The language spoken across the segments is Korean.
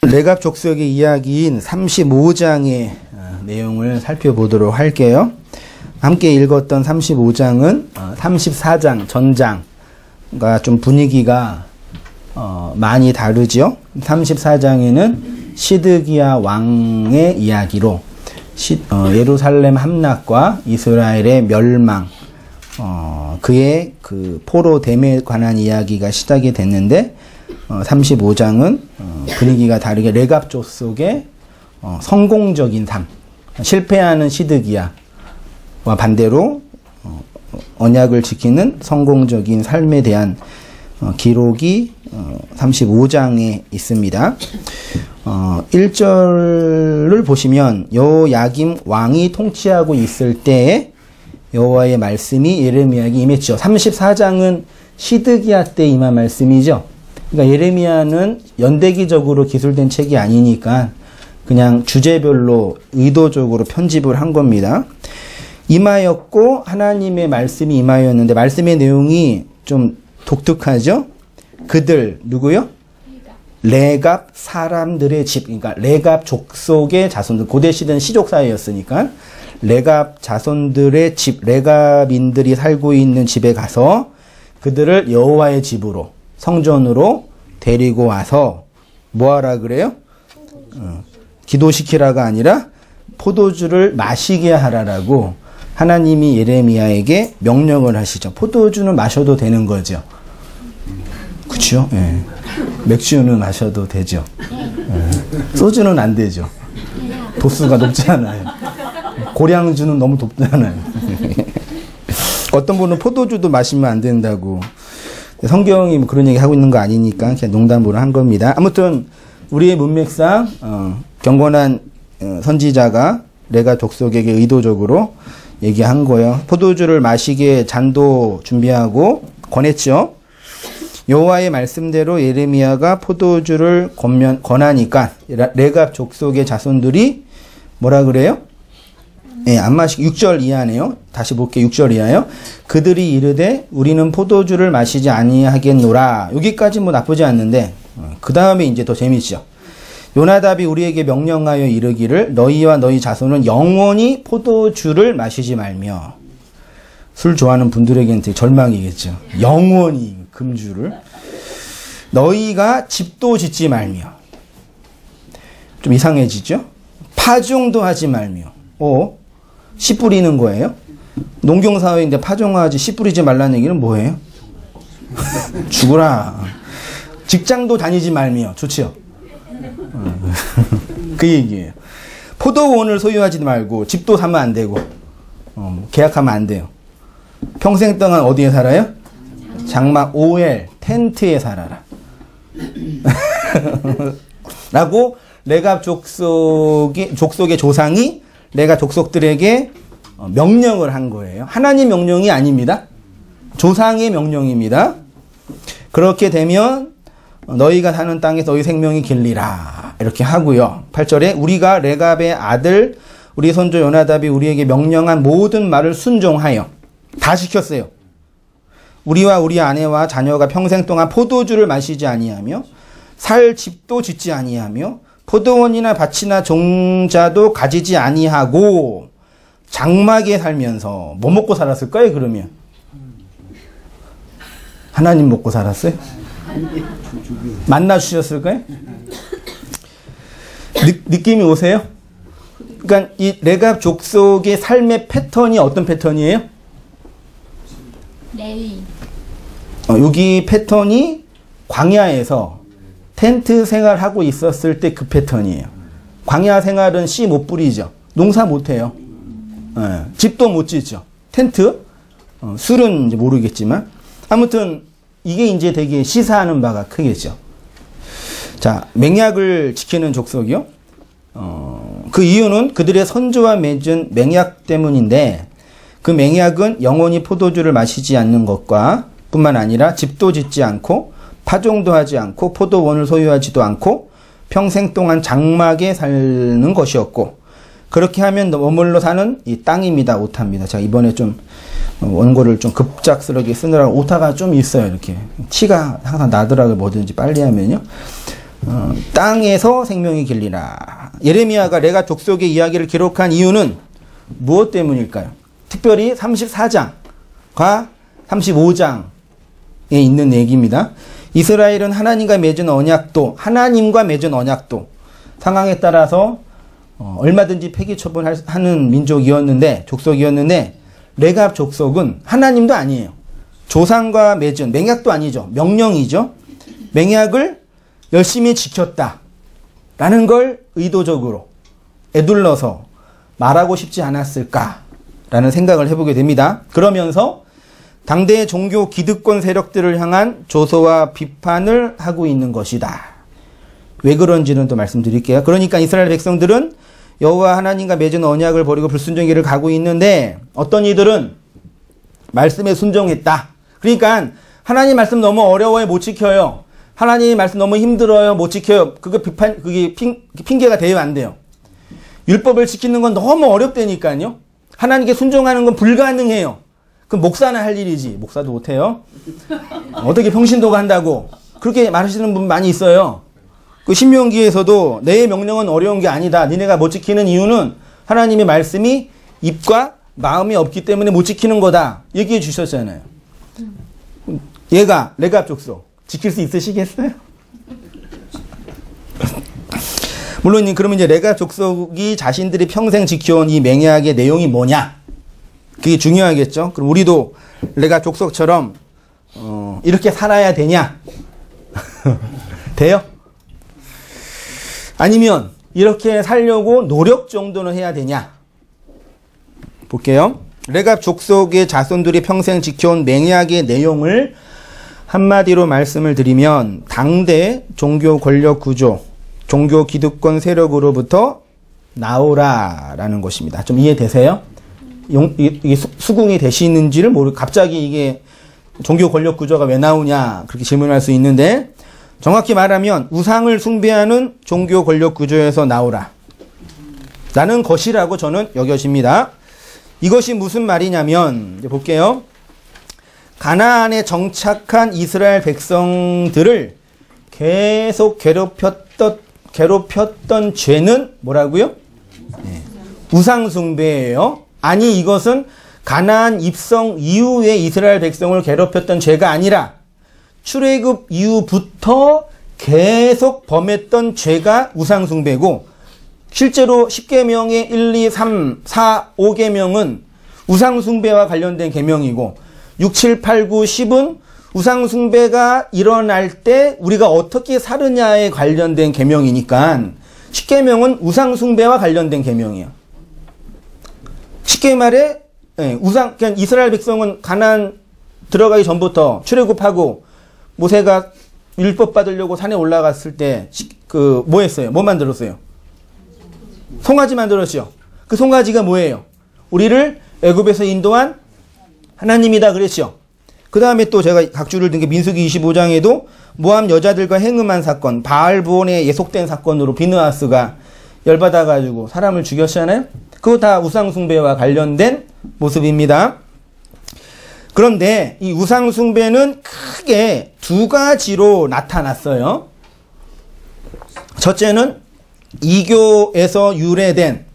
레갑족속의 이야기인 35장의 내용을 살펴보도록 할게요. 함께 읽었던 35장은 34장 전장과 좀 분위기가 많이 다르죠. 34장에는 시드기야 왕의 이야기로 예루살렘 함락과 이스라엘의 멸망, 그의 그 포로됨에 관한 이야기가 시작이 됐는데 35장은 분위기가 다르게 레갑족속의 성공적인 삶, 실패하는 시드기야와 반대로 언약을 지키는 성공적인 삶에 대한 기록이 35장에 있습니다. 1절을 보시면 여호야김 왕이 통치하고 있을 때에 여호와의 말씀이 예레미야에게 임했죠. 34장은 시드기야 때 임한 말씀이죠. 그러니까 예레미야는 연대기적으로 기술된 책이 아니니까 그냥 주제별로 의도적으로 편집을 한 겁니다. 임하였고 하나님의 말씀이 임하였는데 말씀의 내용이 좀 독특하죠. 그들 누구요? 레갑 사람들의 집, 그러니까 레갑 족속의 자손들, 고대 시대는 시족 사회였으니까 레갑 자손들의 집, 레갑인들이 살고 있는 집에 가서 그들을 여호와의 집으로, 성전으로 데리고 와서 뭐하라 그래요? 기도시키라가 아니라 포도주를 마시게 하라라고 하나님이 예레미야에게 명령을 하시죠. 포도주는 마셔도 되는 거죠. 그렇죠? 예. 맥주는 마셔도 되죠. 예. 소주는 안 되죠. 도수가 높잖아요. 고량주는 너무 높잖아요. 어떤 분은 포도주도 마시면 안 된다고. 성경이 뭐 그런 얘기 하고 있는 거 아니니까 그냥 농담으로 한 겁니다. 아무튼 우리의 문맥상 경건한 선지자가 레가 족속에게 의도적으로 얘기한 거예요. 포도주를 마시게 잔도 준비하고 권했죠. 여호와의 말씀대로 예레미야가 포도주를 권하니까 레갑 족속의 자손들이 뭐라 그래요? 예, 안 마시고 6절 이하네요. 다시 볼게요. 6절 이하요. 그들이 이르되 우리는 포도주를 마시지 아니하겠노라. 여기까지 뭐 나쁘지 않는데 그 다음에 이제 더 재밌죠. 요나답이 우리에게 명령하여 이르기를 너희와 너희 자손은 영원히 포도주를 마시지 말며. 술 좋아하는 분들에게는 되게 절망이겠죠. 영원히 금주를. 너희가 집도 짓지 말며. 좀 이상해지죠. 파종도 하지 말며. 씨 뿌리는 거예요? 농경사회인데 파종하지 씨 뿌리지 말라는 얘기는 뭐예요? 죽으라. 직장도 다니지 말며. 좋지요? 그 얘기예요. 포도원을 소유하지 말고 집도 사면 안 되고 계약하면 안 돼요. 평생 동안 어디에 살아요? 장막 오엘 텐트에 살아라. 라고 레갑 족속의 조상이 레갑 족속들에게 명령을 한 거예요. 하나님 명령이 아닙니다. 조상의 명령입니다. 그렇게 되면 너희가 사는 땅에서 너희 생명이 길리라. 이렇게 하고요. 8절에 우리가 레갑의 아들 우리 손주 요나답이 우리에게 명령한 모든 말을 순종하여 다 시켰어요. 우리와 우리 아내와 자녀가 평생 동안 포도주를 마시지 아니하며 살 집도 짓지 아니하며 포도원이나 밭이나 종자도 가지지 아니하고 장막에 살면서 뭐 먹고 살았을까요? 그러면 하나님 먹고 살았어요? 만나 주셨을까요? 느낌이 오세요? 그러니까 이 레갑 족속의 삶의 패턴이 어떤 패턴이에요? 레위. 여기 패턴이 광야에서 텐트 생활하고 있었을 때 그 패턴이에요. 광야 생활은 씨 못 뿌리죠. 농사 못 해요. 집도 못 짓죠. 텐트? 술은 이제 모르겠지만. 아무튼, 이게 이제 되게 시사하는 바가 크겠죠. 자, 맹약을 지키는 족속이요. 그 이유는 그들의 선조와 맺은 맹약 때문인데, 그 맹약은 영원히 포도주를 마시지 않는 것과 뿐만 아니라 집도 짓지 않고, 파종도 하지 않고 포도원을 소유하지도 않고 평생 동안 장막에 사는 것이었고 그렇게 하면 머물러 사는 이 땅입니다. 오타입니다. 제가 이번에 좀 원고를 좀 급작스럽게 쓰느라고 오타가 좀 있어요. 이렇게 티가 항상 나더라고요. 뭐든지 빨리 하면요. 땅에서 생명이 길리라. 예레미야가 레가 족속의 이야기를 기록한 이유는 무엇 때문일까요? 특별히 34장과 35장에 있는 얘기입니다. 이스라엘은 하나님과 맺은 언약도 상황에 따라서 얼마든지 폐기 처분하는 민족이었는데, 족속이었는데, 레갑 족속은 하나님도 아니에요. 조상과 맺은 맹약도 아니죠. 명령이죠. 맹약을 열심히 지켰다라는 걸 의도적으로 에둘러서 말하고 싶지 않았을까라는 생각을 해보게 됩니다. 그러면서 당대의 종교 기득권 세력들을 향한 조소와 비판을 하고 있는 것이다. 왜 그런지는 또 말씀드릴게요. 그러니까 이스라엘 백성들은 여호와 하나님과 맺은 언약을 버리고 불순종의 길을 가고 있는데, 어떤 이들은 말씀에 순종했다. 그러니까 하나님 말씀 너무 어려워요, 못 지켜요. 하나님 말씀 너무 힘들어요, 못 지켜요. 그게 핑계가 돼요, 안 돼요? 율법을 지키는 건 너무 어렵다니까요. 하나님께 순종하는 건 불가능해요. 그럼 목사나 할 일이지. 목사도 못해요. 어떻게 평신도가 한다고. 그렇게 말하시는 분 많이 있어요. 그 신명기에서도 내 명령은 어려운 게 아니다. 니네가 못 지키는 이유는 하나님의 말씀이 입과 마음이 없기 때문에 못 지키는 거다. 얘기해 주셨잖아요. 얘가 레갑 족속 지킬 수 있으시겠어요? 물론 그러면 이제 레갑 족속이 자신들이 평생 지켜온 이 맹약의 내용이 뭐냐? 그게 중요하겠죠. 그럼 우리도 레갑 족속처럼 이렇게 살아야 되냐? 돼요? 아니면 이렇게 살려고 노력 정도는 해야 되냐? 볼게요. 레갑 족속의 자손들이 평생 지켜온 맹약의 내용을 한마디로 말씀을 드리면, 당대 종교 권력 구조, 종교 기득권 세력으로부터 나오라라는 것입니다. 좀 이해되세요? 이게 수긍이 되시는지를 갑자기 이게 종교 권력 구조가 왜 나오냐 그렇게 질문할 수 있는데, 정확히 말하면 우상을 숭배하는 종교 권력 구조에서 나오라 라는 것이라고 저는 여겨집니다. 이것이 무슨 말이냐면, 이제 볼게요. 가나안에 정착한 이스라엘 백성들을 계속 괴롭혔던 죄는 뭐라고요? 네. 우상 숭배예요. 아니, 이것은 가나안 입성 이후에 이스라엘 백성을 괴롭혔던 죄가 아니라 출애굽 이후부터 계속 범했던 죄가 우상 숭배고, 실제로 10계명의 1, 2, 3, 4, 5계명은 우상 숭배와 관련된 계명이고, 6, 7, 8, 9, 10은 우상 숭배가 일어날 때 우리가 어떻게 사느냐에 관련된 계명이니까 10계명은 우상 숭배와 관련된 계명이에요. 쉽게 말해 그냥 이스라엘 백성은 가나안 들어가기 전부터 출애굽하고 모세가 율법 받으려고 산에 올라갔을 때 뭐 했어요? 뭐 만들었어요? 송아지 만들었죠. 그 송아지가 뭐예요? 우리를 애굽에서 인도한 하나님이다 그랬죠. 그 다음에 또 제가 각주를 든 게 민수기 25장에도 모함 여자들과 행음한 사건, 바알보온에 예속된 사건으로 비느하스가 열받아가지고 사람을 죽였잖아요. 그거 다 우상숭배와 관련된 모습입니다. 그런데 이 우상숭배는 크게 두 가지로 나타났어요. 첫째는 이교에서 유래된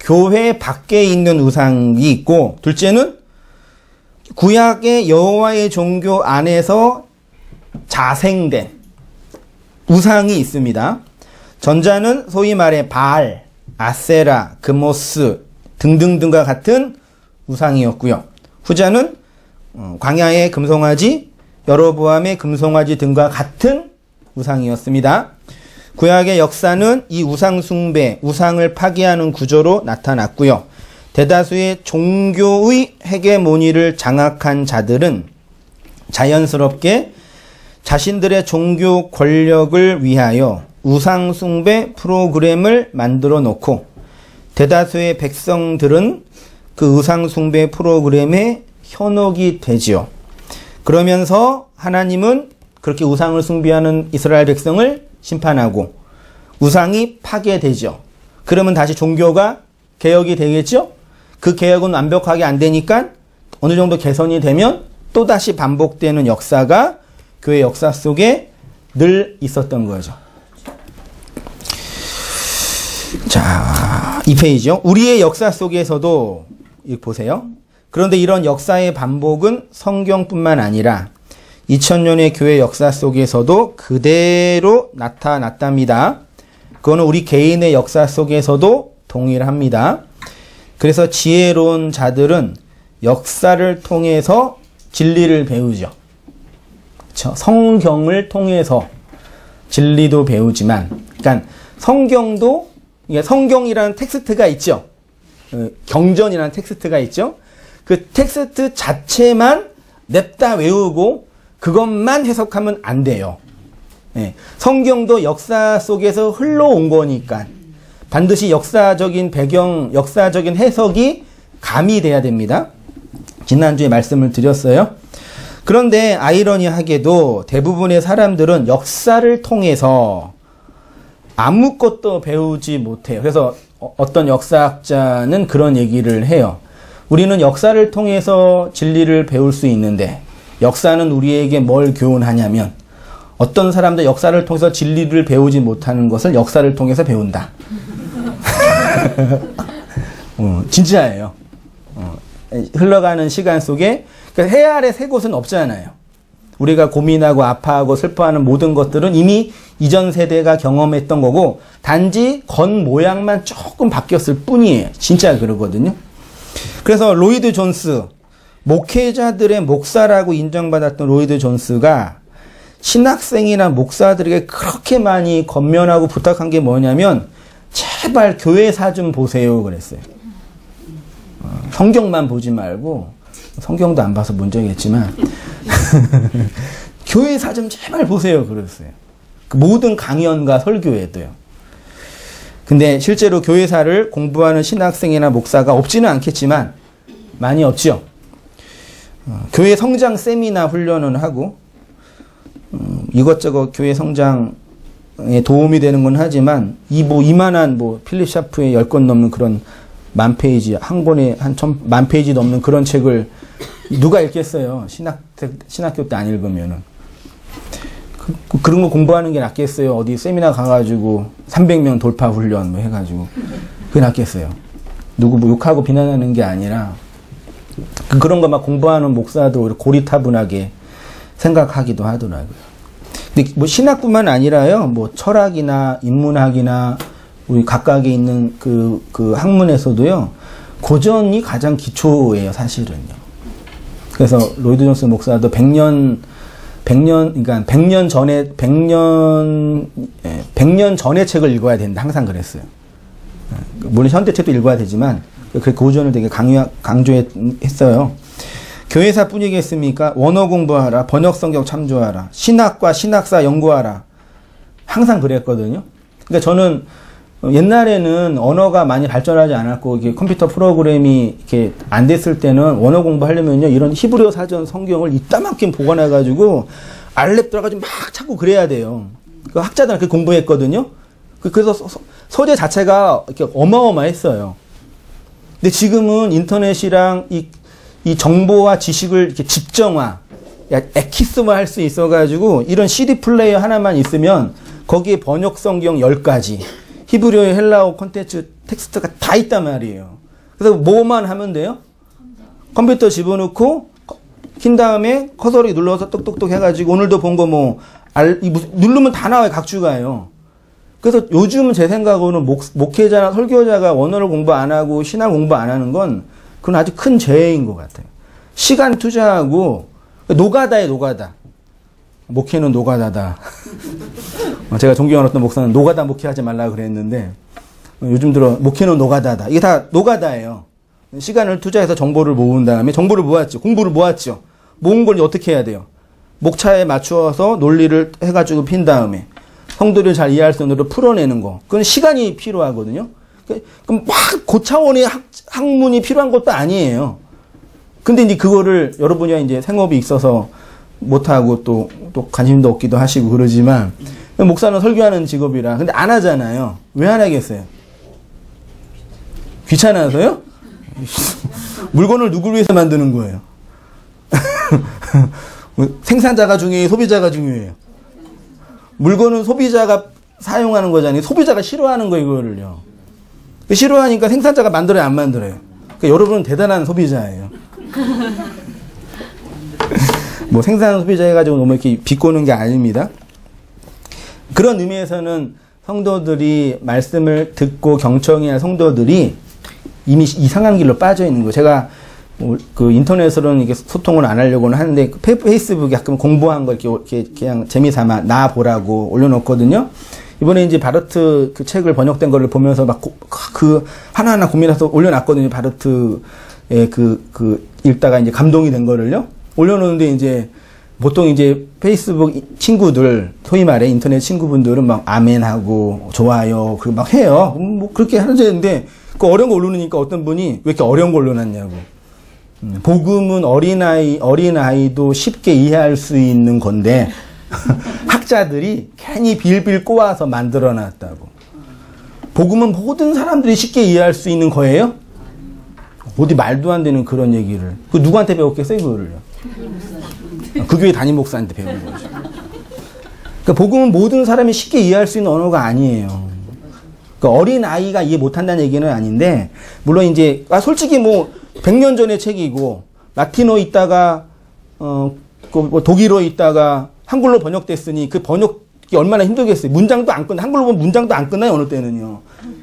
교회 밖에 있는 우상이 있고, 둘째는 구약의 여호와의 종교 안에서 자생된 우상이 있습니다. 전자는 소위 말해 바알, 아세라, 그모스 등등등과 같은 우상이었고요. 후자는 광야의 금송아지, 여로보암의 금송아지 등과 같은 우상이었습니다. 구약의 역사는 이 우상 숭배, 우상을 파괴하는 구조로 나타났고요. 대다수의 종교의 헤게모니를 장악한 자들은 자연스럽게 자신들의 종교 권력을 위하여 우상 숭배 프로그램을 만들어 놓고, 대다수의 백성들은 그 우상 숭배 프로그램에 현혹이 되지요. 그러면서 하나님은 그렇게 우상을 숭배하는 이스라엘 백성을 심판하고 우상이 파괴되죠. 그러면 다시 종교가 개혁이 되겠죠? 그 개혁은 완벽하게 안 되니까 어느 정도 개선이 되면 또다시 반복되는 역사가 교회 역사 속에 늘 있었던 거죠. 자, 이 페이지요. 우리의 역사 속에서도, 이거 보세요. 그런데 이런 역사의 반복은 성경뿐만 아니라 2000년의 교회 역사 속에서도 그대로 나타났답니다. 그거는 우리 개인의 역사 속에서도 동일합니다. 그래서 지혜로운 자들은 역사를 통해서 진리를 배우죠. 그렇죠? 성경을 통해서 진리도 배우지만, 그러니까 성경도, 성경이라는 텍스트가 있죠. 경전이라는 텍스트가 있죠. 그 텍스트 자체만 냅다 외우고 그것만 해석하면 안 돼요. 네. 성경도 역사 속에서 흘러온 거니까 반드시 역사적인 배경, 역사적인 해석이 가미돼야 됩니다. 지난주에 말씀을 드렸어요. 그런데 아이러니하게도 대부분의 사람들은 역사를 통해서 아무것도 배우지 못해요. 그래서 어떤 역사학자는 그런 얘기를 해요. 우리는 역사를 통해서 진리를 배울 수 있는데 역사는 우리에게 뭘 교훈하냐면 어떤 사람도 역사를 통해서 진리를 배우지 못하는 것을 역사를 통해서 배운다. 진짜예요. 흘러가는 시간 속에 그러니까 해 아래 새 곳은 없잖아요. 우리가 고민하고 아파하고 슬퍼하는 모든 것들은 이미 이전 세대가 경험했던 거고 단지 겉모양만 조금 바뀌었을 뿐이에요. 진짜 그러거든요. 그래서 로이드 존스, 목회자들의 목사라고 인정받았던 로이드 존스가 신학생이나 목사들에게 그렇게 많이 권면하고 부탁한 게 뭐냐면 제발 교회사 좀 보세요 그랬어요. 성경만 보지 말고 성경도 안 봐서 문제겠지만 교회사 좀 제발 보세요 그랬어요. 그 모든 강연과 설교에도요. 근데 실제로 교회사를 공부하는 신학생이나 목사가 없지는 않겠지만 많이 없죠. 교회 성장 세미나 훈련은 하고 이것저것 교회 성장에 도움이 되는 건 하지만 이만한 필립 샤프의 10권 넘는 그런 만 페이지 한 권에 한 1000만 페이지 넘는 그런 책을 누가 읽겠어요? 신학교 때 안 읽으면은. 그런 거 공부하는 게 낫겠어요? 어디 세미나 가가지고 300명 돌파 훈련 해가지고. 그게 낫겠어요? 누구 욕하고 비난하는 게 아니라 그런 거 막 공부하는 목사도 고리타분하게 생각하기도 하더라고요. 근데 신학뿐만 아니라요, 철학이나 인문학이나 우리 각각에 있는 그 학문에서도요, 고전이 가장 기초예요, 사실은요. 그래서 로이드 존스 목사도 100년 전에 책을 읽어야 된다. 항상 그랬어요. 물론 현대 책도 읽어야 되지만, 그 고전을 되게 강조했어요. 교회사 뿐이겠습니까? 원어 공부하라, 번역 성경 참조하라, 신학과 신학사 연구하라. 항상 그랬거든요. 그러니까 저는 옛날에는 언어가 많이 발전하지 않았고 이게 컴퓨터 프로그램이 이렇게 안 됐을 때는 원어 공부하려면요 이런 히브리어 사전 성경을 이따만큼 보관해가지고 알렙 들어가지고 막 찾고 그래야 돼요. 그 학자들은 그렇게 공부했거든요. 그래서 소재 자체가 이렇게 어마어마했어요. 근데 지금은 인터넷이랑 이 정보와 지식을 이렇게 집정화, 엑기스화 할 수 있어가지고 이런 CD 플레이어 하나만 있으면 거기에 번역 성경 10가지. 히브리어, 헬라어 콘텐츠 텍스트가 다 있단 말이에요. 그래서 뭐만 하면 돼요? 컴퓨터 집어넣고 킨 다음에 커서를 눌러서 똑똑똑 해가지고 오늘도 본 거 누르면 다 나와요. 각주가요. 그래서 요즘은 제 생각으로는 목회자나 설교자가 원어를 공부 안 하고 신학 공부 안 하는 건 그건 아주 큰 죄인 것 같아요. 시간 투자하고 노가다에 노가다. 목회는 노가다다. 제가 존경하는 어떤 목사는 노가다 목회하지 말라고 그랬는데 요즘 들어 목회는 노가다다. 이게 다 노가다예요. 시간을 투자해서 정보를 모은 다음에 정보를 모았죠. 공부를 모았죠. 모은 걸 어떻게 해야 돼요? 목차에 맞추어서 논리를 해가지고 핀 다음에 성도를 잘 이해할 수 있는 대로 풀어내는 거. 그건 시간이 필요하거든요. 그럼 막 고차원의 학문이 필요한 것도 아니에요. 근데 이제 그거를 여러분이 이제 생업이 있어서 못하고 또 관심도 없기도 하시고 그러지만 목사는 설교하는 직업이라 근데 안 하잖아요. 왜 안 하겠어요? 귀찮아서요? 물건을 누굴 위해서 만드는 거예요? 생산자가 중요해요? 소비자가 중요해요? 물건은 소비자가 사용하는 거잖아요. 소비자가 싫어하는 거 이거를요. 싫어하니까 생산자가 만들어요, 안 만들어요? 그러니까 여러분은 대단한 소비자예요. 뭐 생산 소비자 해가지고 너무 이렇게 비꼬는 게 아닙니다. 그런 의미에서는 성도들이 말씀을 듣고 경청해야 할 성도들이 이미 이상한 길로 빠져 있는 거예요. 제가 그 인터넷으로는 이게 소통을 안 하려고는 하는데 페이스북에 가끔 공부한 걸 이렇게 그냥 재미삼아 나 보라고 올려놓거든요. 이번에 이제 바르트 그 책을 번역된 거를 보면서 막 그 하나하나 고민해서 올려놨거든요. 바르트의 그 읽다가 이제 감동이 된 거를요. 올려놓는데 이제 보통 이제 페이스북 친구들, 소위 말해 인터넷 친구분들은 막 아멘하고 좋아요, 그리고 막 해요. 뭐 그렇게 하는데 그 어려운 거 올려놓으니까 어떤 분이 왜 이렇게 어려운 거 올려놨냐고. 복음은 어린아이도 쉽게 이해할 수 있는 건데 학자들이 괜히 빌빌 꼬아서 만들어 놨다고. 복음은 모든 사람들이 쉽게 이해할 수 있는 거예요? 어디 말도 안 되는 그런 얘기를. 그 누구한테 배웠겠어요, 그거를요? 그 교회 담임 목사한테 배운 거죠. 그러니까 복음은 모든 사람이 쉽게 이해할 수 있는 언어가 아니에요. 그러니까 어린아이가 이해 못한다는 얘기는 아닌데, 물론 이제, 솔직히 뭐, 100년 전의 책이고, 라틴어 있다가, 뭐 독일어 있다가, 한글로 번역됐으니 그 번역이 얼마나 힘들겠어요. 문장도 안 끝나. 한글로 보면 문장도 안 끝나요, 어느 때는요.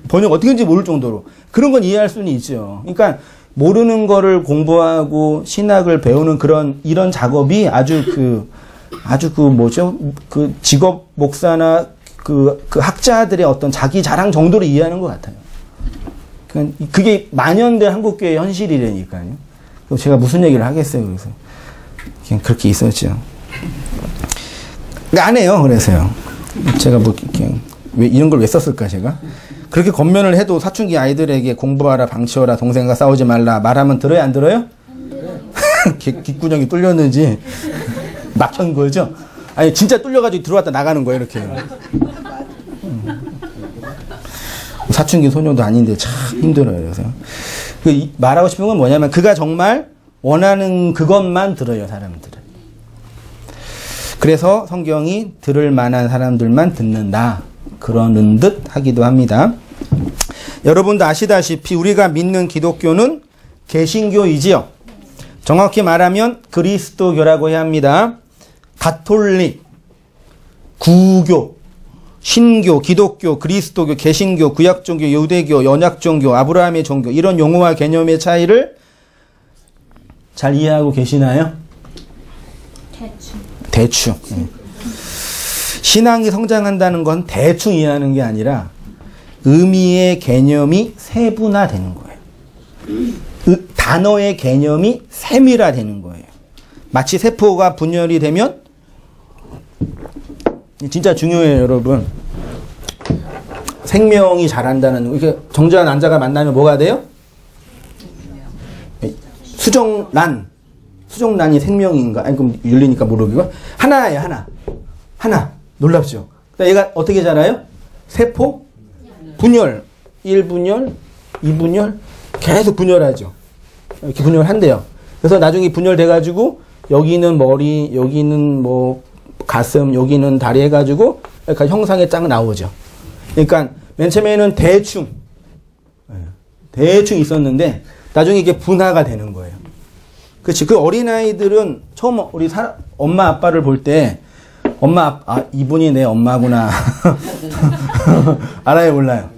번역 어떻게 하는지 모를 정도로. 그런 건 이해할 수는 있죠. 그러니까, 모르는 거를 공부하고 신학을 배우는 이런 작업이 아주 직업 목사나 그 학자들의 어떤 자기 자랑 정도로 이해하는 것 같아요. 그게 만연된 한국교회의 현실이라니까요. 제가 무슨 얘기를 하겠어요, 그래서. 그냥 그렇게 있었죠. 안 해요, 그래서요. 제가 뭐, 그냥, 이런 걸 왜 썼을까, 제가? 그렇게 권면을 해도 사춘기 아이들에게 공부하라, 방치어라, 동생과 싸우지 말라, 말하면 들어요, 안 들어요? 귓구녕이 뚫렸는지, 막힌 거죠? 아니, 진짜 뚫려가지고 들어왔다 나가는 거예요, 이렇게. 사춘기 소녀도 아닌데 참 힘들어요, 그래서. 말하고 싶은 건 뭐냐면, 그가 정말 원하는 그것만 들어요, 사람들은. 그래서 성경이 들을 만한 사람들만 듣는다. 그러는 듯 하기도 합니다. 여러분도 아시다시피 우리가 믿는 기독교는 개신교이지요. 정확히 말하면 그리스도교라고 해야 합니다. 가톨릭, 구교, 신교, 기독교, 그리스도교, 개신교, 구약종교, 유대교, 연약종교, 아브라함의 종교, 이런 용어와 개념의 차이를 잘 이해하고 계시나요? 대충. 신앙이 성장한다는 건 대충 이해하는 게 아니라 의미의 개념이 세분화되는 거예요. 단어의 개념이 세밀화되는 거예요. 마치 세포가 분열이 되면 진짜 중요해요, 여러분. 생명이 자란다는, 이렇게 정자와 난자가 만나면 뭐가 돼요? 수정란이 생명인가? 아니, 그럼 윤리니까 모르겠고. 하나예요, 하나. 놀랍죠? 얘가 어떻게 자라요? 세포? 분열. 1분열, 2분열, 계속 분열하죠. 이렇게 분열한대요. 그래서 나중에 분열돼가지고, 여기는 머리, 여기는 뭐, 가슴, 여기는 다리 해가지고, 약간 형상이 쫙 나오죠. 그러니까, 맨 처음에는 대충 있었는데, 나중에 이게 분화가 되는 거예요. 그렇지. 그 어린아이들은 처음 우리 엄마 아빠를 볼 때, 이분이 내 엄마구나. 알아요, 몰라요?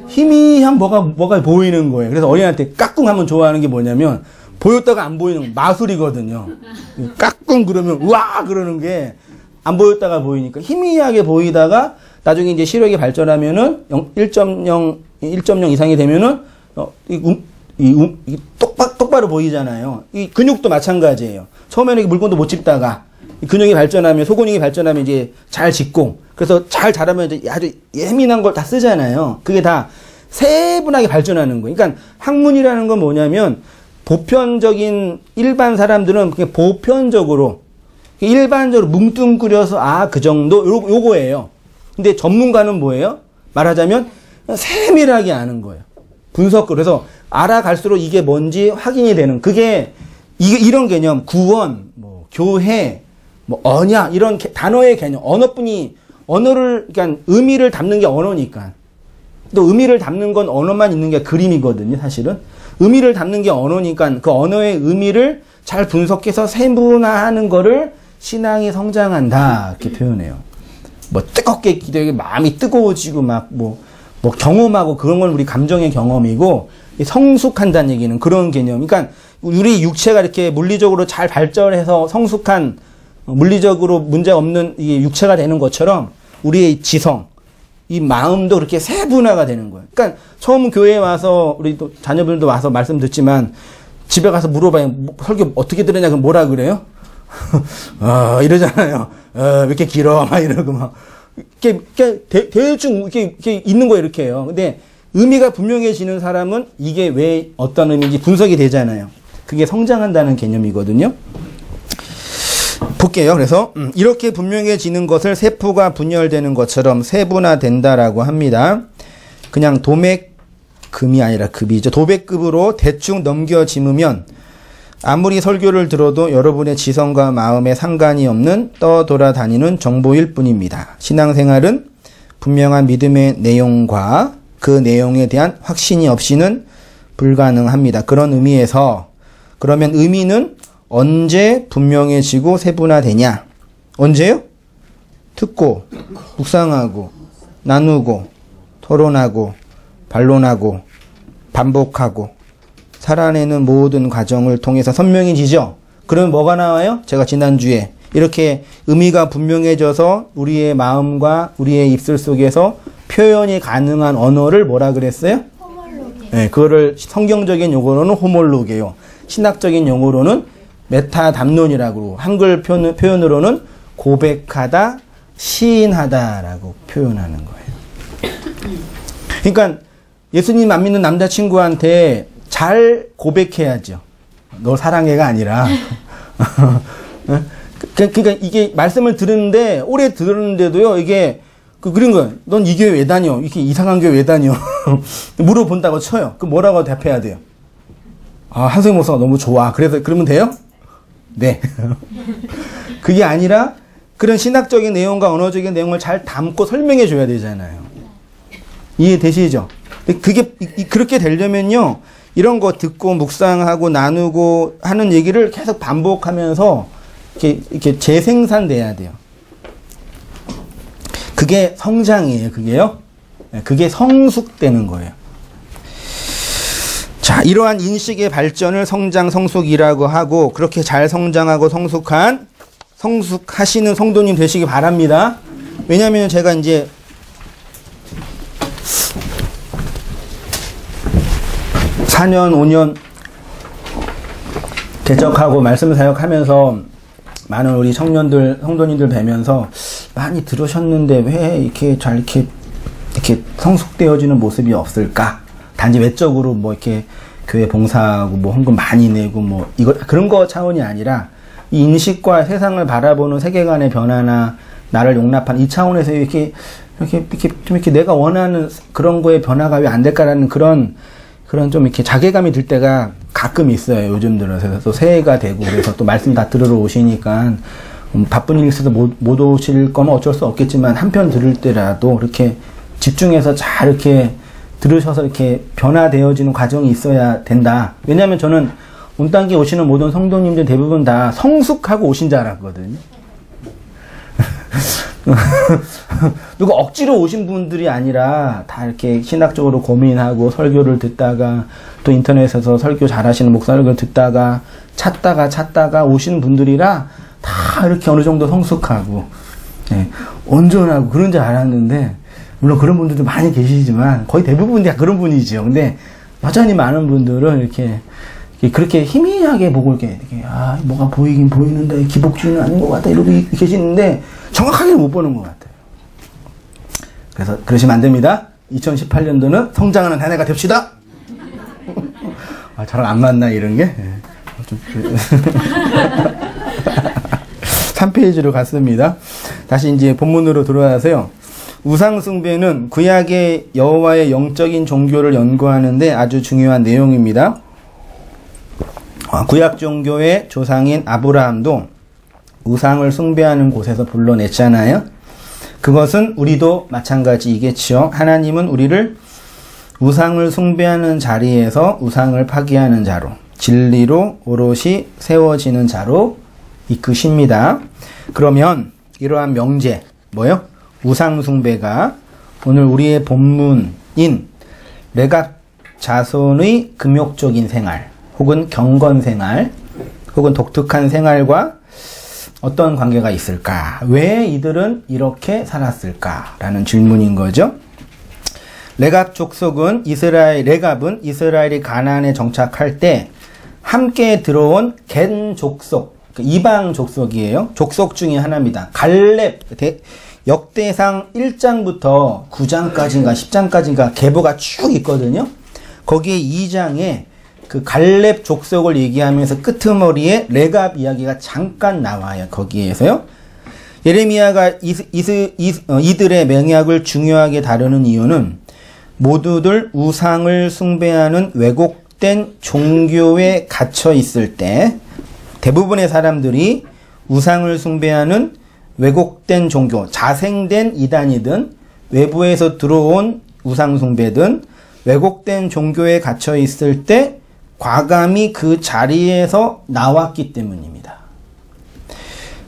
희미한 뭐가 보이는 거예요. 그래서 어린아이한테 까꿍 하면 좋아하는 게 뭐냐면, 보였다가 안 보이는 거, 마술이거든요. 까꿍 그러면, 우와! 그러는 게, 안 보였다가 보이니까, 희미하게 보이다가, 나중에 이제 시력이 발전하면은, 1.0 이상이 되면은, 똑바로 보이잖아요. 이 근육도 마찬가지예요. 처음에는 물건도 못 짚다가, 근육이 발전하면, 소근육이 발전하면 이제 잘 짚고, 그래서 잘 자라면 이제 아주 예민한 걸 다 쓰잖아요. 그게 다 세분하게 발전하는 거예요. 그러니까 학문이라는 건 뭐냐면, 보편적인 일반 사람들은 그냥 보편적으로, 일반적으로 뭉뚱그려서, 그 정도? 요거예요. 근데 전문가는 뭐예요? 말하자면, 세밀하게 아는 거예요. 그래서 알아갈수록 이게 뭔지 확인이 되는, 이런 개념, 구원, 뭐, 교회, 뭐, 언약, 이런 단어의 개념, 언어를, 그러니까 의미를 담는 게 언어니까. 또 의미를 담는 건 언어만 있는 게 그림이거든요, 사실은. 의미를 담는 게 언어니까 그 언어의 의미를 잘 분석해서 세분화하는 거를 신앙이 성장한다, 이렇게 표현해요. 뭐 뜨겁게 기도하게 마음이 뜨거워지고 막 뭐 경험하고 그런 건 우리 감정의 경험이고, 성숙한다는 얘기는 그런 개념. 그러니까 우리 육체가 이렇게 물리적으로 잘 발전해서 성숙한, 물리적으로 문제 없는 이 육체가 되는 것처럼 우리의 지성, 이 마음도 그렇게 세분화가 되는 거예요. 그러니까 처음 교회에 와서 우리 또 자녀분들도 와서 말씀 듣지만 집에 가서 물어봐요. 설교 어떻게 들으냐? 그럼 뭐라 그래요? 이러잖아요. 왜 이렇게 길어? 막 이러고 막. 대충 이렇게 있는 거예요. 이렇게 해요. 근데 의미가 분명해지는 사람은 이게 왜 어떤 의미인지 분석이 되잖아요. 그게 성장한다는 개념이거든요. 볼게요. 그래서 이렇게 분명해지는 것을 세포가 분열되는 것처럼 세분화된다라고 합니다. 그냥 도매금이 아니라 급이죠. 도배급으로 대충 넘겨짐으면 아무리 설교를 들어도 여러분의 지성과 마음에 상관이 없는 떠돌아다니는 정보일 뿐입니다. 신앙생활은 분명한 믿음의 내용과 그 내용에 대한 확신이 없이는 불가능합니다. 그런 의미에서 그러면 의미는 언제 분명해지고 세분화되냐? 언제요? 듣고, 묵상하고, 나누고, 토론하고, 반론하고, 반복하고, 살아내는 모든 과정을 통해서 선명해지죠? 그러면 뭐가 나와요? 제가 지난주에 이렇게 의미가 분명해져서 우리의 마음과 우리의 입술 속에서 표현이 가능한 언어를 뭐라 그랬어요? 호몰로게. 네, 그거를 성경적인 용어로는 호몰로게요. 신학적인 용어로는 메타담론이라고, 한글 표현으로는 고백하다, 시인하다라고 표현하는 거예요. 그러니까 예수님 안 믿는 남자친구한테 잘 고백해야죠. 너 사랑해가 아니라. 그러니까 이게 말씀을 들었는데, 오래 들었는데도요, 이게 그런 거예요. 넌 이 교회 왜 다녀? 이렇게 이상한 교회 왜 다녀? 물어본다고 쳐요. 그럼 뭐라고 답해야 돼요? 한승희 목사가 너무 좋아. 그러면 돼요? 네. 그게 아니라 그런 신학적인 내용과 언어적인 내용을 잘 담고 설명해 줘야 되잖아요. 이해되시죠? 그렇게 되려면요, 이런 거 듣고 묵상하고 나누고 하는 얘기를 계속 반복하면서 이렇게 재생산돼야 돼요. 그게 성장이에요, 그게요. 그게 성숙되는 거예요. 자, 이러한 인식의 발전을 성장, 성숙이라고 하고, 그렇게 잘 성장하고 성숙하시는 성도님 되시기 바랍니다. 왜냐하면 제가 이제 4년, 5년 개척하고 말씀 사역하면서 많은 우리 청년들, 성도님들 뵈면서 많이 들으셨는데 왜 이렇게 잘 이렇게 성숙되어지는 모습이 없을까? 단지 외적으로 뭐 이렇게 교회 봉사하고 뭐 헌금 많이 내고 뭐 그런 거 차원이 아니라 이 인식과 세상을 바라보는 세계관의 변화나 나를 용납하는 이 차원에서 이렇게 내가 원하는 그런 거에 변화가 왜 안 될까라는 그런 좀 이렇게 자괴감이 들 때가 가끔 있어요. 요즘 들어서. 그래서 또 새해가 되고 그래서 또 말씀 다 들으러 오시니까 바쁜 일 있어서 못 오실 거면 어쩔 수 없겠지만 한편 들을 때라도 이렇게 집중해서 잘 이렇게 들으셔서 이렇게 변화되어지는 과정이 있어야 된다. 왜냐하면 저는 온땅에 오시는 모든 성도님들 대부분 다 성숙하고 오신 줄 알았거든요. 누가 억지로 오신 분들이 아니라 다 이렇게 신학적으로 고민하고 설교를 듣다가 또 인터넷에서 설교 잘하시는 목사를 듣다가 찾다가 오시는 분들이라 다 이렇게 어느 정도 성숙하고 온전하고 그런 줄 알았는데, 물론 그런 분들도 많이 계시지만 거의 대부분이 다 그런 분이죠. 근데 여전히 많은 분들은 이렇게 그렇게 희미하게 보고 이렇게 뭐가 보이긴 보이는데 기복주의는 아닌 것 같다 이러고 계시는데 정확하게 못 보는 것 같아요. 그래서 그러시면 안 됩니다. 2018년도는 성장하는 한 해가 됩시다. 저랑 안 맞나 이런 게? 3페이지로 갔습니다. 다시 이제 본문으로 들어와서요. 우상숭배는 구약의 여호와의 영적인 종교를 연구하는데 아주 중요한 내용입니다. 구약 종교의 조상인 아브라함도 우상을 숭배하는 곳에서 불러냈잖아요. 그것은 우리도 마찬가지이겠죠. 하나님은 우리를 우상을 숭배하는 자리에서 우상을 파기하는 자로, 진리로 오롯이 세워지는 자로 이끄십니다. 그러면 이러한 명제, 뭐요? 우상 숭배가 오늘 우리의 본문인 레갑 자손의 금욕적인 생활, 혹은 경건 생활, 혹은 독특한 생활과 어떤 관계가 있을까? 왜 이들은 이렇게 살았을까? 라는 질문인 거죠. 레갑 족속은 레갑은 이스라엘이 가나안에 정착할 때 함께 들어온 겐 족속, 이방 족속이에요. 족속 중에 하나입니다. 갈렙, 역대상 1장부터 9장까지인가 10장까지인가 계보가 쭉 있거든요. 거기에 2장에 그 갈렙 족속을 얘기하면서 끄트머리에 레갑 이야기가 잠깐 나와요. 거기에서요. 예레미야가 이들의 맹약을 중요하게 다루는 이유는 모두들 우상을 숭배하는 왜곡된 종교에 갇혀 있을 때 대부분의 사람들이 우상을 숭배하는 왜곡된 종교, 자생된 이단이든 외부에서 들어온 우상 숭배든 왜곡된 종교에 갇혀 있을 때 과감히 그 자리에서 나왔기 때문입니다.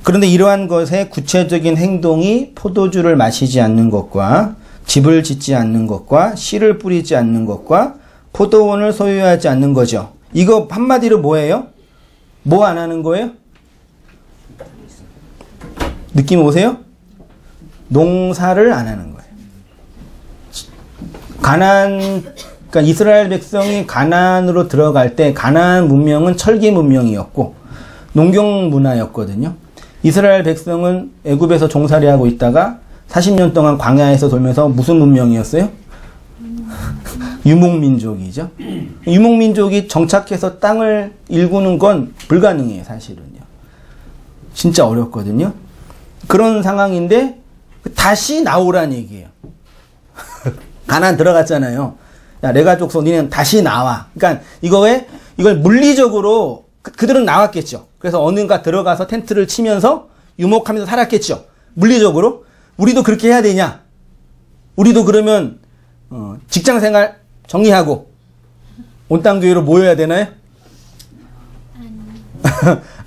그런데 이러한 것의 구체적인 행동이 포도주를 마시지 않는 것과 집을 짓지 않는 것과 씨를 뿌리지 않는 것과 포도원을 소유하지 않는 거죠. 이거 한마디로 뭐예요? 뭐 안 하는 거예요? 느낌 오세요? 농사를 안 하는 거예요. 그러니까 이스라엘 백성이 가나안으로 들어갈 때 가나안 문명은 철기 문명이었고 농경 문화였거든요. 이스라엘 백성은 애굽에서 종살이하고 있다가 40년 동안 광야에서 돌면서 무슨 문명이었어요? 유목민족이죠. 유목민족이 정착해서 땅을 일구는 건 불가능해요, 사실은요. 진짜 어렵거든요. 그런 상황인데 다시 나오란 얘기예요. 가나안 들어갔잖아요. 야, 레갑 족속 니는 다시 나와. 그러니까 이걸 물리적으로 그들은 나왔겠죠. 그래서 어딘가 들어가서 텐트를 치면서 유목하면서 살았겠죠. 물리적으로. 우리도 그렇게 해야 되냐? 우리도 그러면 직장생활 정리하고 온땅교회로 모여야 되나요?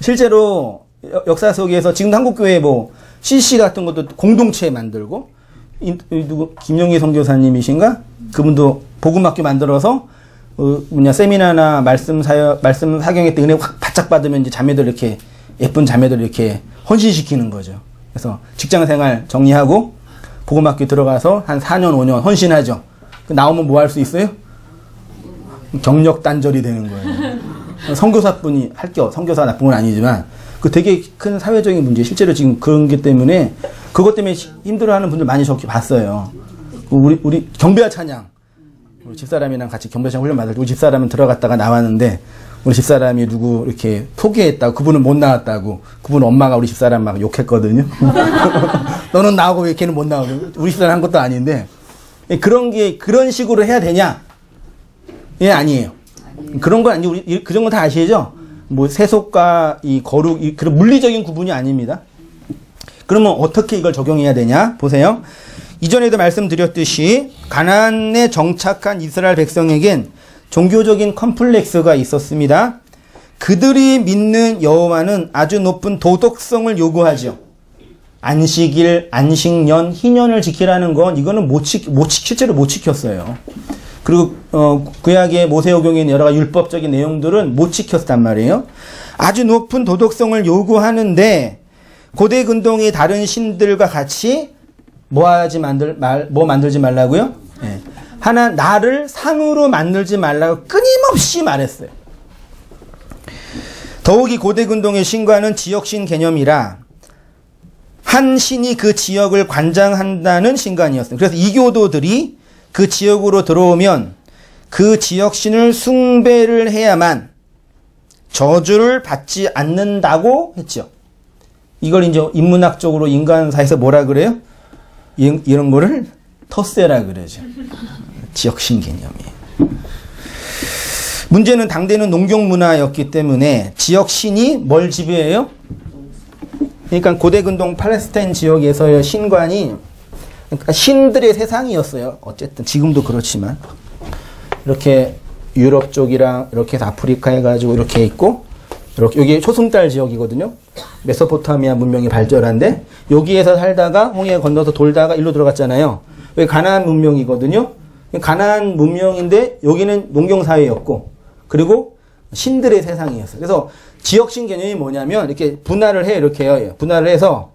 실제로 역사 속에서 지금 한국교회 뭐 CC 같은 것도 공동체 만들고 누구 김용희 선교사님이신가? 그분도 복음학교 만들어서 세미나나 말씀 사경회 때 은혜 확 바짝 받으면 이제 자매들 이렇게 예쁜 자매들 이렇게 헌신시키는 거죠. 그래서 직장생활 정리하고 복음학교 들어가서 한 4년 5년 헌신하죠. 나오면 뭐 할 수 있어요? 경력 단절이 되는 거예요. 선교사뿐이 선교사 나쁜 건 아니지만 그 되게 큰 사회적인 문제, 실제로 지금 그런 게 때문에 그것 때문에 힘들어하는 분들 많이 저렇게 봤어요. 우리 경배와 찬양, 우리 집사람이랑 같이 경배와 찬양 훈련 받을 때 우리 집사람은 들어갔다가 나왔는데 우리 집사람이 누구 이렇게 포기했다고, 그분은 못 나왔다고, 그분 엄마가 우리 집사람 막 욕했거든요. 너는 나오고 왜 걔는 못 나오고, 우리 집사람 한 것도 아닌데 그런 식으로 해야 되냐? 예, 아니에요. 그런 건 아니고 그 정도 다 아시죠? 뭐 세속과 이 거룩, 그런 물리적인 구분이 아닙니다. 그러면 어떻게 이걸 적용해야 되냐? 보세요. 이전에도 말씀드렸듯이 가나안에 정착한 이스라엘 백성에겐 종교적인 컴플렉스가 있었습니다. 그들이 믿는 여호와는 아주 높은 도덕성을 요구하죠. 안식일, 안식년, 희년을 지키라는 건 이거는 실제로 못 지켰어요. 그리고 구약의 모세오경에 있는 여러 가지 율법적인 내용들은 못 지켰단 말이에요. 아주 높은 도덕성을 요구하는데 고대 근동의 다른 신들과 같이 뭐 만들지 말라고요? 네. 나를 상으로 만들지 말라고 끊임없이 말했어요. 더욱이 고대 근동의 신과는 지역신 개념이라 한 신이 그 지역을 관장한다는 신관이었어요. 그래서 이교도들이 그 지역으로 들어오면 그 지역신을 숭배를 해야만 저주를 받지 않는다고 했죠. 이걸 이제 인문학적으로 인간사에서 뭐라 그래요? 이런 거를 터세라 그러죠. 지역신 개념이에요. 문제는 당대는 농경 문화였기 때문에 지역신이 뭘 지배해요? 그러니까 고대 근동 팔레스타인 지역에서의 신관이 그러니까 신들의 세상이었어요. 어쨌든 지금도 그렇지만 이렇게 유럽 쪽이랑 이렇게 해서 아프리카 해가지고 이렇게 있고, 이렇게 여기 초승달 지역이거든요. 메소포타미아 문명이 발전한데 여기에서 살다가 홍해 건너서 돌다가 일로 들어갔잖아요. 여기 가나안 문명이거든요. 가나안 문명인데 여기는 농경 사회였고, 그리고 신들의 세상이었어요. 그래서 지역신 개념이 뭐냐면 이렇게 분할을 해, 이렇게 해요. 분할을 해서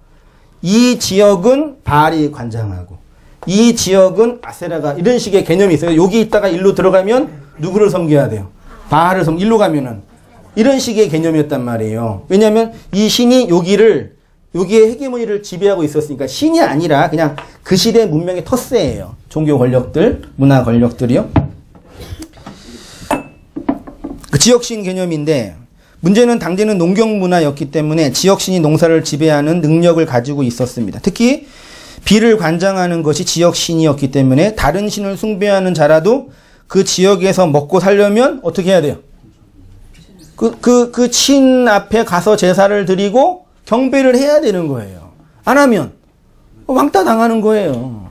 이 지역은 바알이 관장하고 이 지역은 아세라가, 이런 식의 개념이 있어요. 여기 있다가 일로 들어가면 누구를 섬겨야 돼요? 바알을 일로 가면은, 이런 식의 개념이었단 말이에요. 왜냐하면 이 신이 여기의 헤게모니를 지배하고 있었으니까, 신이 아니라 그냥 그 시대 문명의 텃세예요. 종교 권력들, 문화 권력들이요. 그 지역신 개념인데, 문제는 당대는 농경 문화였기 때문에 지역신이 농사를 지배하는 능력을 가지고 있었습니다. 특히 비를 관장하는 것이 지역신이었기 때문에 다른 신을 숭배하는 자라도 그 지역에서 먹고 살려면 어떻게 해야 돼요? 그 신 앞에 가서 제사를 드리고 경배를 해야 되는 거예요. 안 하면 왕따 당하는 거예요.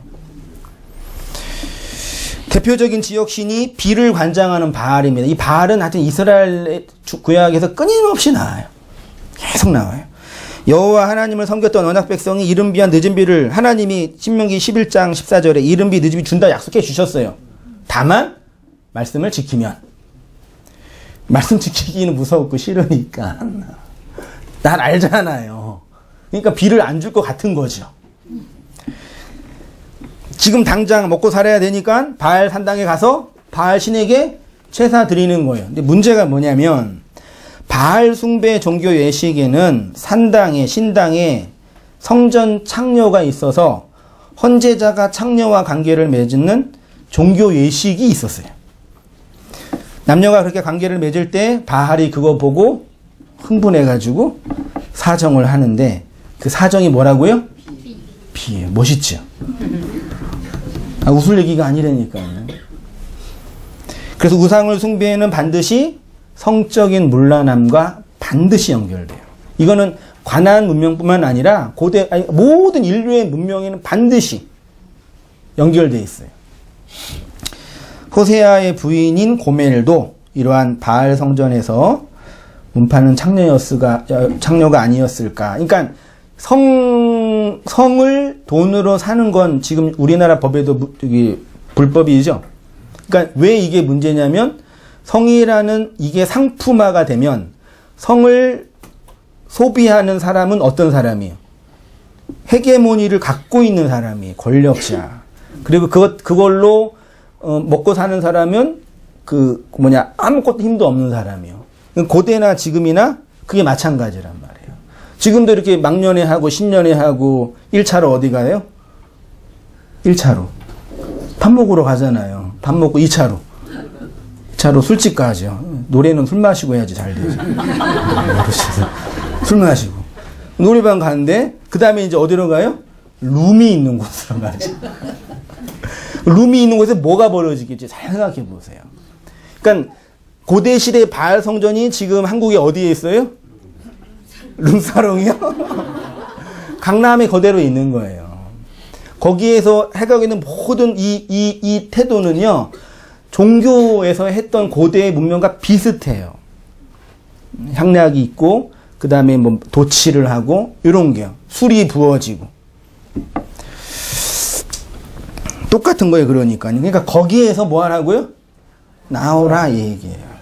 대표적인 지역신이 비를 관장하는 바알입니다. 이 바알은 하여튼 이스라엘 구약에서 끊임없이 나와요. 계속 나와요. 여호와 하나님을 섬겼던 언약 백성이 이른 비와 늦은 비를 하나님이 신명기 11장 14절에 이른 비 늦은 비 준다 약속해 주셨어요. 다만 말씀을 지키면. 말씀 지키기는 무섭고 싫으니까. 난 알잖아요. 그러니까 비를 안 줄 것 같은 거죠. 지금 당장 먹고 살아야 되니까 바알 산당에 가서 바알 신에게 제사 드리는 거예요. 근데 문제가 뭐냐면 바알 숭배 종교 예식에는 산당에, 신당에 성전 창녀가 있어서 헌제자가 창녀와 관계를 맺는 종교 예식이 있었어요. 남녀가 그렇게 관계를 맺을 때 바알이 그거 보고 흥분해가지고 사정을 하는데, 그 사정이 뭐라고요? 비예요. 멋있죠? 웃을 얘기가 아니라니까요. 그래서 우상을 숭배는 반드시 성적인 문란함과 반드시 연결돼요. 이거는 가나안 문명뿐만 아니라 모든 인류의 문명에는 반드시 연결되어 있어요. 호세아의 부인인 고멜도 이러한 바알 성전에서 문파는 창녀가 아니었을까. 그러니까 성을 돈으로 사는 건 지금 우리나라 법에도 불법이죠. 그러니까 왜 이게 문제냐면, 성이라는 이게 상품화가 되면 성을 소비하는 사람은 어떤 사람이에요? 헤게모니를 갖고 있는 사람이 권력자. 그리고 그걸로 먹고 사는 사람은 아무것도 힘도 없는 사람이에요. 고대나 지금이나 그게 마찬가지란 말이에요. 지금도 이렇게 막년회 하고 신년회 하고 1차로 어디 가요? 1차로 밥 먹으러 가잖아요. 밥 먹고 2차로 술집 가죠. 노래는 술 마시고 해야지 잘 되죠. 술 마시고 노래방 가는데 그 다음에 이제 어디로 가요? 룸이 있는 곳으로 가죠. 룸이 있는 곳에 뭐가 벌어지겠지? 잘 생각해 보세요. 그러니까 고대 시대 바알 성전이 지금 한국에 어디에 있어요? 룸사롱이요? 강남에 그대로 있는 거예요. 거기에서 해가고 있는 모든 이 태도는요, 종교에서 했던 고대의 문명과 비슷해요. 향락이 있고, 그 다음에 뭐 도치를 하고, 이런 게요. 술이 부어지고. 똑같은 거예요, 그러니까요. 그러니까 거기에서 뭐 하라고요? 나오라, 이 얘기예요.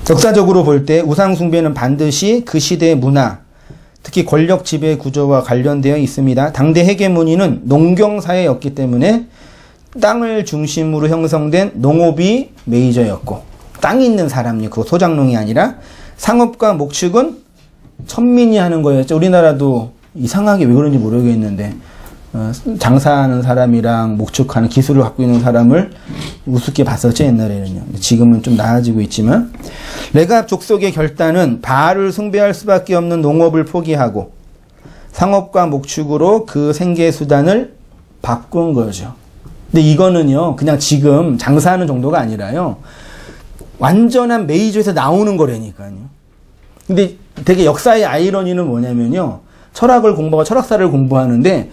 역사적으로 볼 때 우상숭배는 반드시 그 시대의 문화, 특히 권력 지배 구조와 관련되어 있습니다. 당대 헤게모니는 농경사회였기 때문에 땅을 중심으로 형성된 농업이 메이저였고, 땅이 있는 사람이, 그거 소작농이 아니라 상업과 목축은 천민이 하는 거였죠. 우리나라도 이상하게 왜 그런지 모르겠는데 장사하는 사람이랑 목축하는 기술을 갖고 있는 사람을 우습게 봤었죠, 옛날에는요. 지금은 좀 나아지고 있지만, 레갑 족속의 결단은 바알을 숭배할 수밖에 없는 농업을 포기하고 상업과 목축으로 그 생계 수단을 바꾼 거죠. 근데 이거는요, 그냥 지금 장사하는 정도가 아니라요, 완전한 메이저에서 나오는 거라니까요. 근데 되게 역사의 아이러니는 뭐냐면요, 철학을 공부하고 철학사를 공부하는데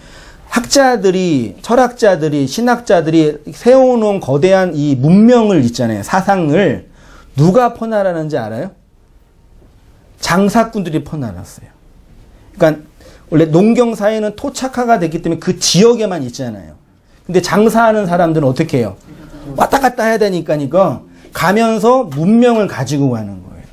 학자들이, 철학자들이, 신학자들이 세워놓은 거대한 이 문명을 있잖아요. 사상을 누가 퍼나라는지 알아요? 장사꾼들이 퍼나랐어요. 그러니까 원래 농경사회는 토착화가 됐기 때문에 그 지역에만 있잖아요. 근데 장사하는 사람들은 어떻게 해요? 왔다 갔다 해야 되니까 가면서 문명을 가지고 가는 거예요.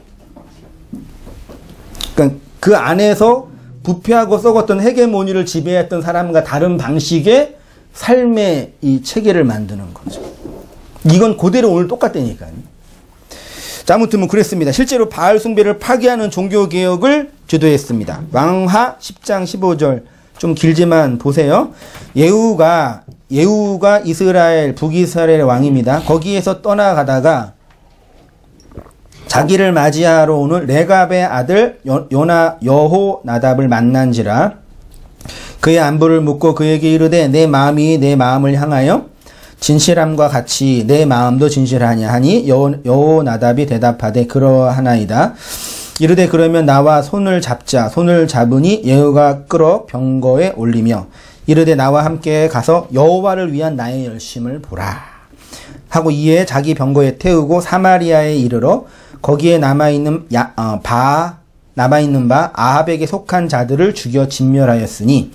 그러니까 그 안에서 부패하고 썩었던 헤게모니를 지배했던 사람과 다른 방식의 삶의 이 체계를 만드는 거죠. 이건 그대로 오늘 똑같다니까요. 자, 아무튼 뭐 그랬습니다. 실제로 바알 숭배를 파괴하는 종교개혁을 주도했습니다. 왕하 10장 15절 좀 길지만 보세요. 예후가 이스라엘, 북이스라엘의 왕입니다. 거기에서 떠나가다가 자기를 맞이하러 오는 레갑의 아들 여호나답을 만난지라 그의 안부를 묻고 그에게 이르되 내 마음이 내 마음을 향하여 진실함과 같이 내 마음도 진실하냐 하니 여호나답이 대답하되 그러하나이다. 이르되 그러면 나와 손을 잡자. 손을 잡으니 예후가 끌어 병거에 올리며 이르되 나와 함께 가서 여호와를 위한 나의 열심을 보라 하고 이에 자기 병거에 태우고 사마리아에 이르러 거기에 남아있는 바 아합에게 속한 자들을 죽여 진멸하였으니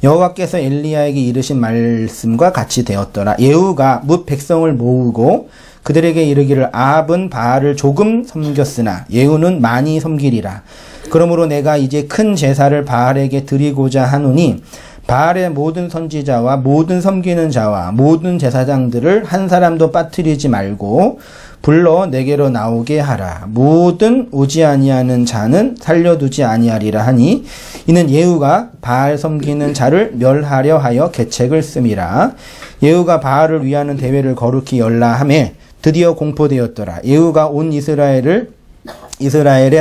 여호와께서 엘리야에게 이르신 말씀과 같이 되었더라. 예후가 뭇 백성을 모으고 그들에게 이르기를 아합은 바알을 조금 섬겼으나 예후는 많이 섬기리라. 그러므로 내가 이제 큰 제사를 바알에게 드리고자 하노니 바알의 모든 선지자와 모든 섬기는 자와 모든 제사장들을 한 사람도 빠뜨리지 말고 불러 내게로 나오게 하라. 모든 오지 아니하는 자는 살려두지 아니하리라 하니 이는 예후가 바알 섬기는 자를 멸하려 하여 계책을 씀이라. 예후가 바알을 위하는 대회를 거룩히 열라 하매 드디어 공포되었더라. 예후가 온 이스라엘의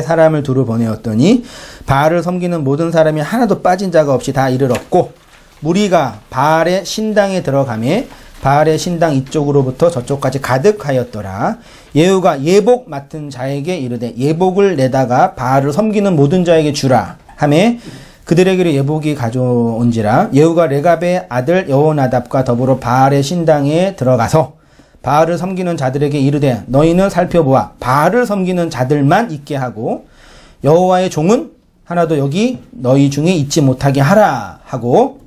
사람을 두루 보내었더니 바알을 섬기는 모든 사람이 하나도 빠진 자가 없이 다 이르렀고 무리가 바알의 신당에 들어가매 바알의 신당 이쪽으로부터 저쪽까지 가득하였더라. 예후가 예복 맡은 자에게 이르되 예복을 내다가 바알을 섬기는 모든 자에게 주라 하매 그들에게로 예복이 가져온지라. 예후가 레갑의 아들 여호나답과 더불어 바알의 신당에 들어가서 바알을 섬기는 자들에게 이르되 너희는 살펴보아 바알을 섬기는 자들만 있게 하고 여호와의 종은 하나도 여기 너희 중에 있지 못하게 하라 하고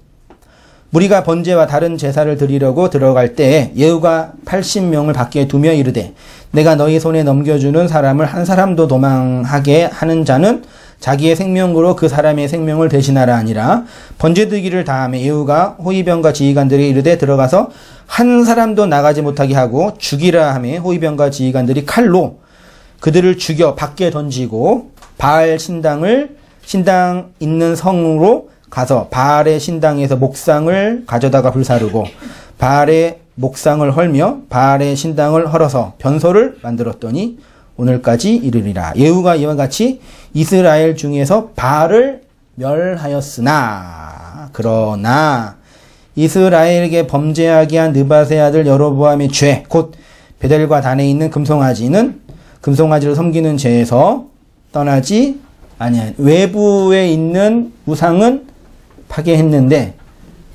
무리가 번제와 다른 제사를 드리려고 들어갈 때에 예후가 80명을 밖에 두며 이르되 내가 너희 손에 넘겨주는 사람을 한 사람도 도망하게 하는 자는 자기의 생명으로 그 사람의 생명을 대신하라 아니라 번제 드기를 다하며 예후가 호위병과 지휘관들이 이르되 들어가서 한 사람도 나가지 못하게 하고 죽이라 하며 호위병과 지휘관들이 칼로 그들을 죽여 밖에 던지고 바알 신당 있는 성으로 가서 바알의 신당에서 목상을 가져다가 불사르고 바알의 목상을 헐며 바알의 신당을 헐어서 변소를 만들었더니 오늘까지 이르리라. 예후가 이와 같이 이스라엘 중에서 바알을 멸하였으나 그러나 이스라엘에게 범죄하게 한 느밧의 아들 여로보암의 죄 곧 베델과 단에 있는 금송아지를 섬기는 죄에서 떠나지 아니하니 외부에 있는 우상은 파괴했는데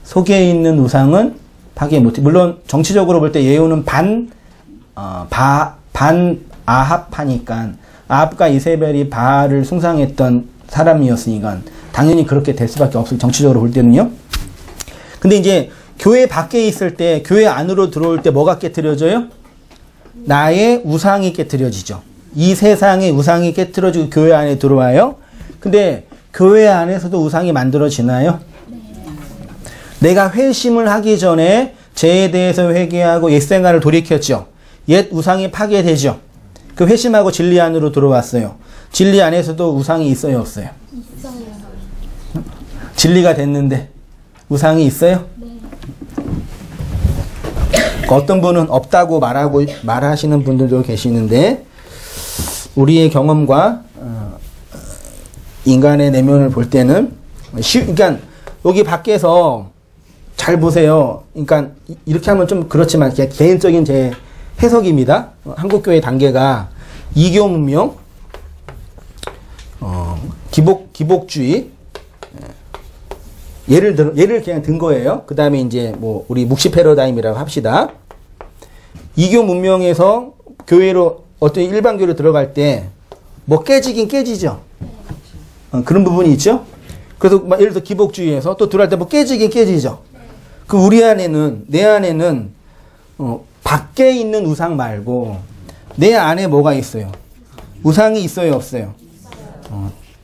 속에 있는 우상은 파괴 못해. 물론 정치적으로 볼 때 예후는 반 아합파니까 아합과 이세벨이 바알을 숭상했던 사람이었으니까 당연히 그렇게 될 수밖에 없어요. 정치적으로 볼 때는요. 근데 이제 교회 밖에 있을 때 교회 안으로 들어올 때 뭐가 깨트려져요? 나의 우상이 깨트려지죠. 이 세상의 우상이 깨트려지고 교회 안에 들어와요. 근데 교회 안에서도 우상이 만들어지나요? 내가 회심을 하기 전에 죄에 대해서 회개하고 옛 생활을 돌이켰죠. 옛 우상이 파괴되죠. 그 회심하고 진리 안으로 들어왔어요. 진리 안에서도 우상이 있어요, 없어요? 있어요. 진리가 됐는데 우상이 있어요? 네. 어떤 분은 없다고 말하시는 분들도 계시는데 우리의 경험과 인간의 내면을 볼 때는 그러니까 여기 밖에서 잘 보세요. 그러니까 이렇게 하면 좀 그렇지만 개인적인 제 해석입니다. 한국교회 단계가 이교 문명, 기복주의, 예를 그냥 든 거예요. 그 다음에 이제 뭐 우리 묵시 패러다임이라고 합시다. 이교 문명에서 교회로 어떤 일반 교회로 들어갈 때 뭐 깨지긴 깨지죠. 그런 부분이 있죠. 그래서 막 예를 들어 기복주의에서 또 들어갈 때 뭐 깨지긴 깨지죠. 그 우리 안에는 내 안에는 밖에 있는 우상 말고 내 안에 뭐가 있어요? 우상이 있어요, 없어요?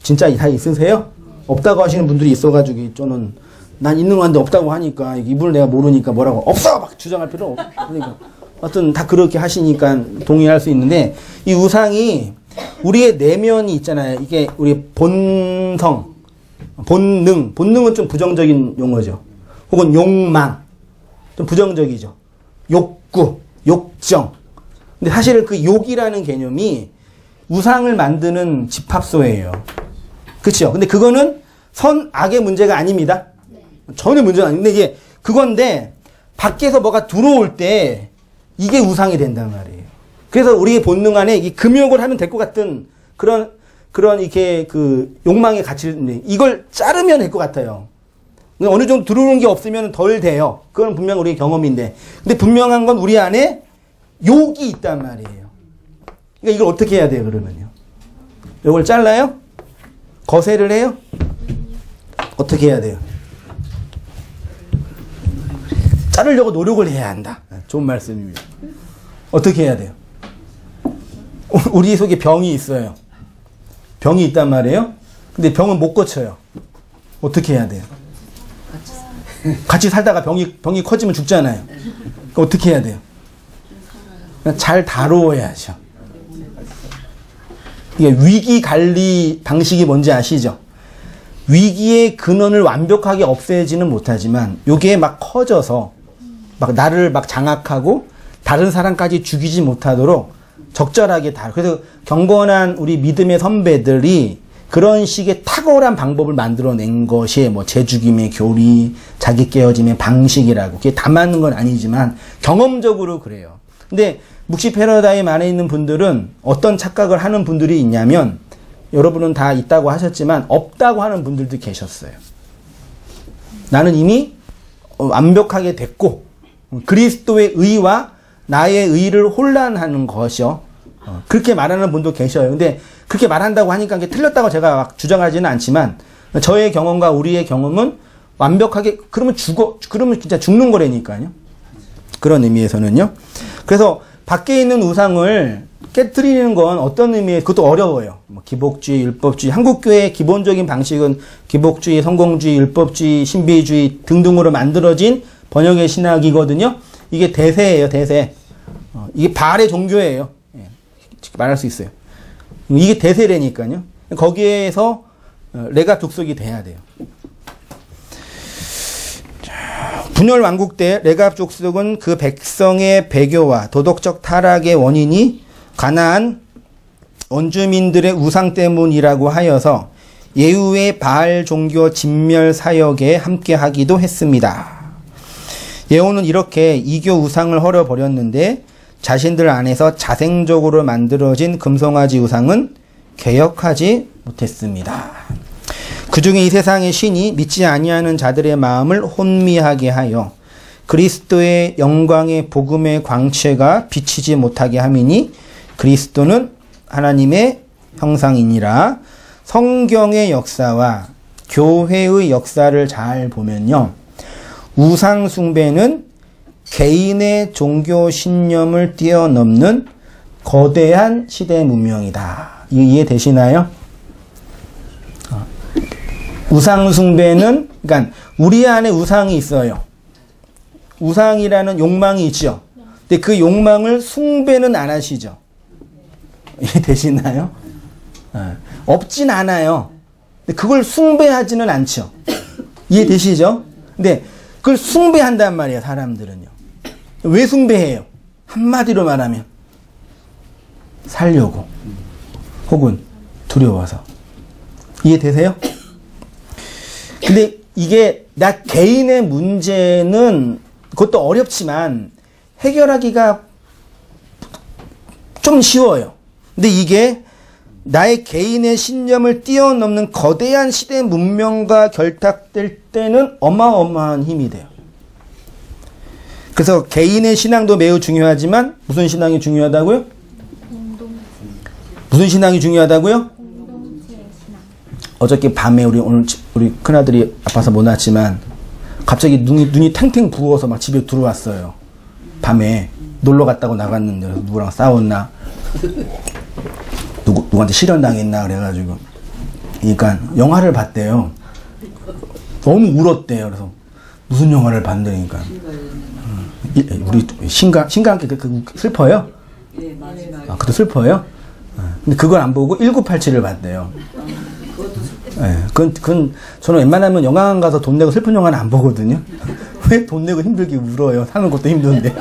진짜 다 있으세요? 없다고 하시는 분들이 있어가지고 저는 난 있는 거 같은데 없다고 하니까 이분을 내가 모르니까 뭐라고 없어! 막 주장할 필요 없어. 그러니까 어떤 다 그렇게 하시니까 동의할 수 있는데 이 우상이 우리의 내면이 있잖아요. 이게 우리 본성, 본능은 좀 부정적인 용어죠. 혹은 욕망, 좀 부정적이죠. 욕구, 욕정. 근데 사실 그 욕이라는 개념이 우상을 만드는 집합소예요. 그렇죠? 근데 그거는 선, 악의 문제가 아닙니다. 전혀 문제가 아닌데 이게 그건데 밖에서 뭐가 들어올 때 이게 우상이 된단 말이에요. 그래서 우리의 본능 안에 이 금욕을 하면 될 것 같은 그런 이렇게 그 욕망의 가치를 이걸 자르면 될 것 같아요. 어느 정도 들어오는 게 없으면 덜 돼요. 그건 분명 우리의 경험인데. 근데 분명한 건 우리 안에 욕이 있단 말이에요. 그러니까 이걸 어떻게 해야 돼요, 그러면요? 이걸 잘라요? 거세를 해요? 어떻게 해야 돼요? 자르려고 노력을 해야 한다. 좋은 말씀입니다. 어떻게 해야 돼요? 우리 속에 병이 있어요. 병이 있단 말이에요. 근데 병은 못 고쳐요. 어떻게 해야 돼요? 같이 살다가 병이 커지면 죽잖아요. 그러니까 어떻게 해야 돼요? 잘 다루어야죠. 이게 위기 관리 방식이 뭔지 아시죠? 위기의 근원을 완벽하게 없애지는 못하지만 요게 막 커져서 막 나를 막 장악하고 다른 사람까지 죽이지 못하도록 적절하게 그래서 경건한 우리 믿음의 선배들이 그런 식의 탁월한 방법을 만들어낸 것이 뭐 재죽임의 교리, 자기 깨어짐의 방식이라고. 그게 다 맞는 건 아니지만 경험적으로 그래요. 근데 묵시 패러다임 안에 있는 분들은 어떤 착각을 하는 분들이 있냐면 여러분은 다 있다고 하셨지만 없다고 하는 분들도 계셨어요. 나는 이미 완벽하게 됐고 그리스도의 의와 나의 의를 혼란하는 것이요. 그렇게 말하는 분도 계셔요. 근데 그렇게 말한다고 하니까 그게 틀렸다고 제가 막 주장하지는 않지만 저의 경험과 우리의 경험은 완벽하게 그러면 진짜 죽는 거라니까요. 그런 의미에서는요. 그래서 밖에 있는 우상을 깨트리는 건 어떤 의미에 그것도 어려워요. 기복주의, 율법주의. 한국교회의 기본적인 방식은 기복주의, 성공주의, 율법주의, 신비주의 등등으로 만들어진 번역의 신학이거든요. 이게 대세예요, 대세. 이게 바알의 종교예요. 예, 말할 수 있어요. 이게 대세라니까요. 거기에서 레갑 족속이 돼야 돼요. 분열 왕국 때 레갑 족속은 그 백성의 배교와 도덕적 타락의 원인이 가나안 원주민들의 우상 때문이라고 하여서 예후의 바알 종교 진멸 사역에 함께하기도 했습니다. 예후는 이렇게 이교 우상을 헐어버렸는데 자신들 안에서 자생적으로 만들어진 금송아지 우상은 개혁하지 못했습니다. 그중에 이 세상의 신이 믿지 아니하는 자들의 마음을 혼미하게 하여 그리스도의 영광의 복음의 광채가 비치지 못하게 함이니 그리스도는 하나님의 형상이니라. 성경의 역사와 교회의 역사를 잘 보면요. 우상 숭배는 개인의 종교 신념을 뛰어넘는 거대한 시대 문명이다. 이해되시나요? 우상 숭배는 그러니까 우리 안에 우상이 있어요. 우상이라는 욕망이 있죠. 근데 그 욕망을 숭배는 안 하시죠. 이해되시나요? 없진 않아요. 근데 그걸 숭배하지는 않죠. 이해되시죠? 근데 그걸 숭배한단 말이에요, 사람들은요. 왜 숭배해요? 한마디로 말하면 살려고 혹은 두려워서. 이해되세요? 근데 이게 나 개인의 문제는 그것도 어렵지만 해결하기가 좀 쉬워요. 근데 이게 나의 개인의 신념을 뛰어넘는 거대한 시대 문명과 결탁될 때는 어마어마한 힘이 돼요. 그래서 개인의 신앙도 매우 중요하지만 무슨 신앙이 중요하다고요? 무슨 신앙이 중요하다고요? 어저께 밤에 우리 큰아들이 아파서 못 왔지만 갑자기 눈이 탱탱 부어서 막 집에 들어왔어요. 밤에 놀러 갔다고 나갔는데 누구랑 싸웠나? 누구한테 실현당했나? 그래가지고 그러니까 영화를 봤대요. 너무 울었대요. 그래서 무슨 영화를 봤다니까. 우리 신과 함께 슬퍼요? 네, 마지막에. 아, 그것도 슬퍼요? 근데 그걸 안 보고 1987을 봤대요. 네, 그건 저는 웬만하면 영화관 가서 돈 내고 슬픈 영화는 안 보거든요. 왜 돈 내고 힘들게 울어요? 사는 것도 힘든데.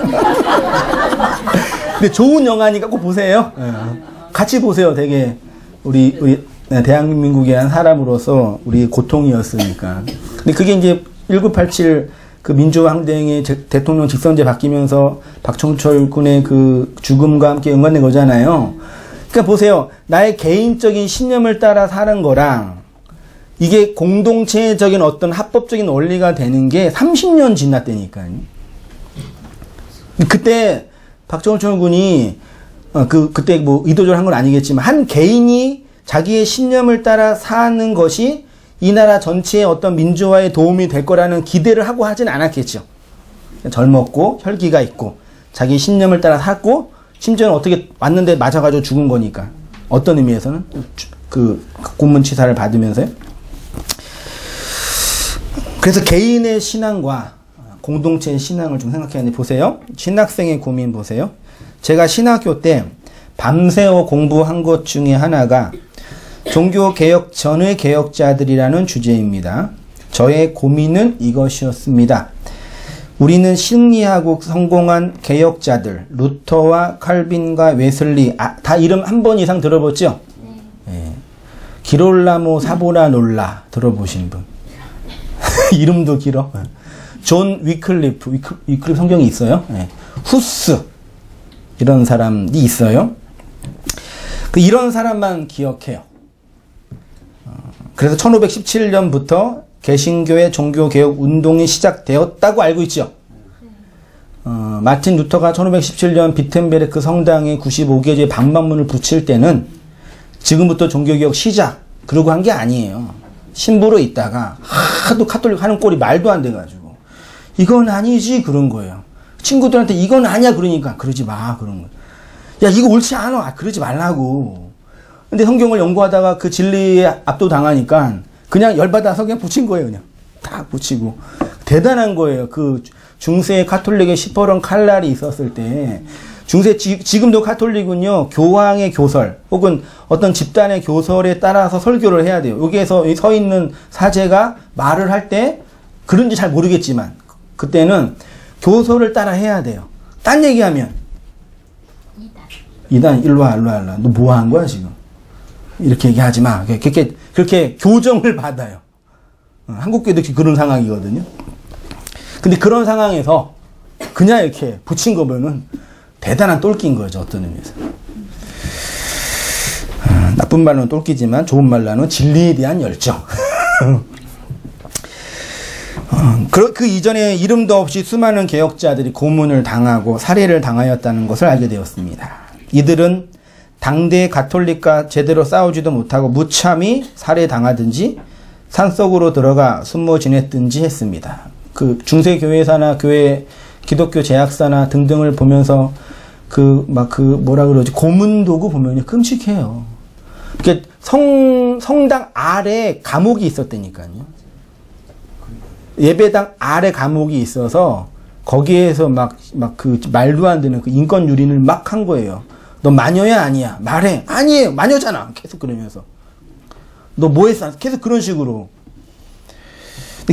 근데 좋은 영화니까 꼭 보세요. 네, 같이 보세요. 되게 우리 대한민국의 한 사람으로서 우리 고통이었으니까. 근데 그게 이제 1987 그 민주항쟁의 대통령 직선제 바뀌면서 박청철 군의 그 죽음과 함께 연관된 거잖아요. 그러니까 보세요. 나의 개인적인 신념을 따라 사는 거랑 이게 공동체적인 어떤 합법적인 원리가 되는 게 30년 지났다니까요. 그때 박정철 군이 그때 뭐 의도적으로 한 건 아니겠지만 한 개인이 자기의 신념을 따라 사는 것이 이 나라 전체의 어떤 민주화에 도움이 될 거라는 기대를 하고 하진 않았겠죠. 젊었고 혈기가 있고 자기 신념을 따라 샀고 심지어는 어떻게 왔는데 맞아가지고 죽은 거니까. 어떤 의미에서는 그 고문치사를 받으면서요. 그래서 개인의 신앙과 공동체의 신앙을 좀 생각해야 하는데 보세요. 신학생의 고민 보세요. 제가 신학교 때 밤새워 공부한 것 중에 하나가 종교개혁 전의 개혁자들이라는 주제입니다. 저의 고민은 이것이었습니다. 우리는 승리하고 성공한 개혁자들, 루터와 칼빈과 웨슬리, 다 이름 한 번 이상 들어봤죠? 네. 기롤라모 사보라놀라 들어보신 분. 이름도 길어. 존 위클리프 성경이 있어요. 네. 후스 이런 사람이 있어요. 이런 사람만 기억해요. 그래서 1517년부터 개신교의 종교개혁 운동이 시작되었다고 알고 있죠. 마틴 루터가 1517년 비텐베르크 성당에 95개의 방방문을 붙일 때는 지금부터 종교개혁 시작 그러고 한 게 아니에요. 신부로 있다가 하도 카톨릭 하는 꼴이 말도 안 돼가지고 이건 아니지 그런 거예요. 친구들한테 이건 아니야 그러니까 그러지 마 그런 거예요. 야 이거 옳지 않아 그러지 말라고. 근데 성경을 연구하다가 그 진리에 압도당하니까 그냥 열받아서 그냥 붙인 거예요. 그냥 딱 붙이고. 대단한 거예요. 그 중세 카톨릭의 시퍼런 칼날이 있었을 때 중세 지금도 카톨릭은요. 교황의 교설 혹은 어떤 집단의 교설에 따라서 설교를 해야 돼요. 여기에서 서 있는 사제가 말을 할 때 그런지 잘 모르겠지만 그때는 교설을 따라 해야 돼요. 딴 얘기하면 이단 일로 와. 너 뭐 한 거야 지금? 이렇게 얘기하지 마. 그렇게 교정을 받아요. 한국교회도 그런 상황이거든요. 근데 그런 상황에서 그냥 이렇게 붙인 거 보면은 대단한 똘끼인 거죠. 어떤 의미에서. 나쁜 말로는 똘끼지만 좋은 말로는 진리에 대한 열정. 그 이전에 이름도 없이 수많은 개혁자들이 고문을 당하고 살해를 당하였다는 것을 알게 되었습니다. 이들은 당대 가톨릭과 제대로 싸우지도 못하고 무참히 살해당하든지 산속으로 들어가 숨어 지냈든지 했습니다. 그 중세교회사나 교회 기독교 제약사나 등등을 보면서 뭐라 그러지 고문도구 보면요 끔찍해요. 그러니까 성당 아래 감옥이 있었다니까요. 예배당 아래 감옥이 있어서 거기에서 그 말도 안 되는 그 인권 유린을 막 한 거예요. 너 마녀야 아니야? 말해. 아니에요. 마녀잖아. 계속 그러면서. 너 뭐 했어? 계속 그런 식으로.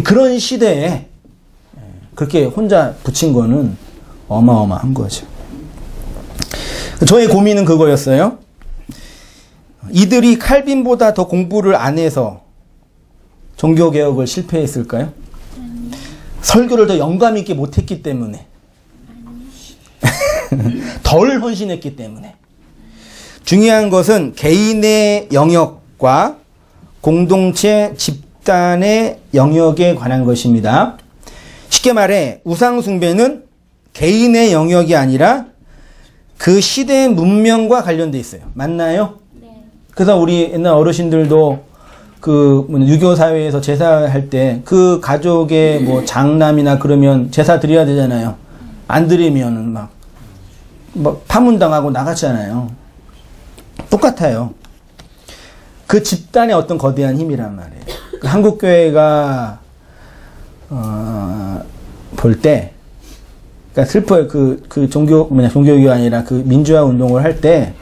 그런 시대에 그렇게 혼자 붙인 거는 어마어마한 거죠. 저의 고민은 그거였어요. 이들이 칼빈보다 더 공부를 안 해서 종교개혁을 실패했을까요? 설교를 더 영감 있게 못했기 때문에 덜 헌신했기 때문에 중요한 것은 개인의 영역과 공동체 집단의 영역에 관한 것입니다. 쉽게 말해 우상 숭배는 개인의 영역이 아니라 그 시대의 문명과 관련돼 있어요. 맞나요? 네. 그래서 우리 옛날 어르신들도 그 유교 사회에서 제사할 때 그 가족의 뭐 장남이나 그러면 제사 드려야 되잖아요. 안 드리면은 막 파문당하고 나갔잖아요. 똑같아요. 그 집단의 어떤 거대한 힘이란 말이에요. 그 한국교회가 볼 때, 그러니까 슬퍼요. 그 종교교가 아니라 그 민주화 운동을 할 때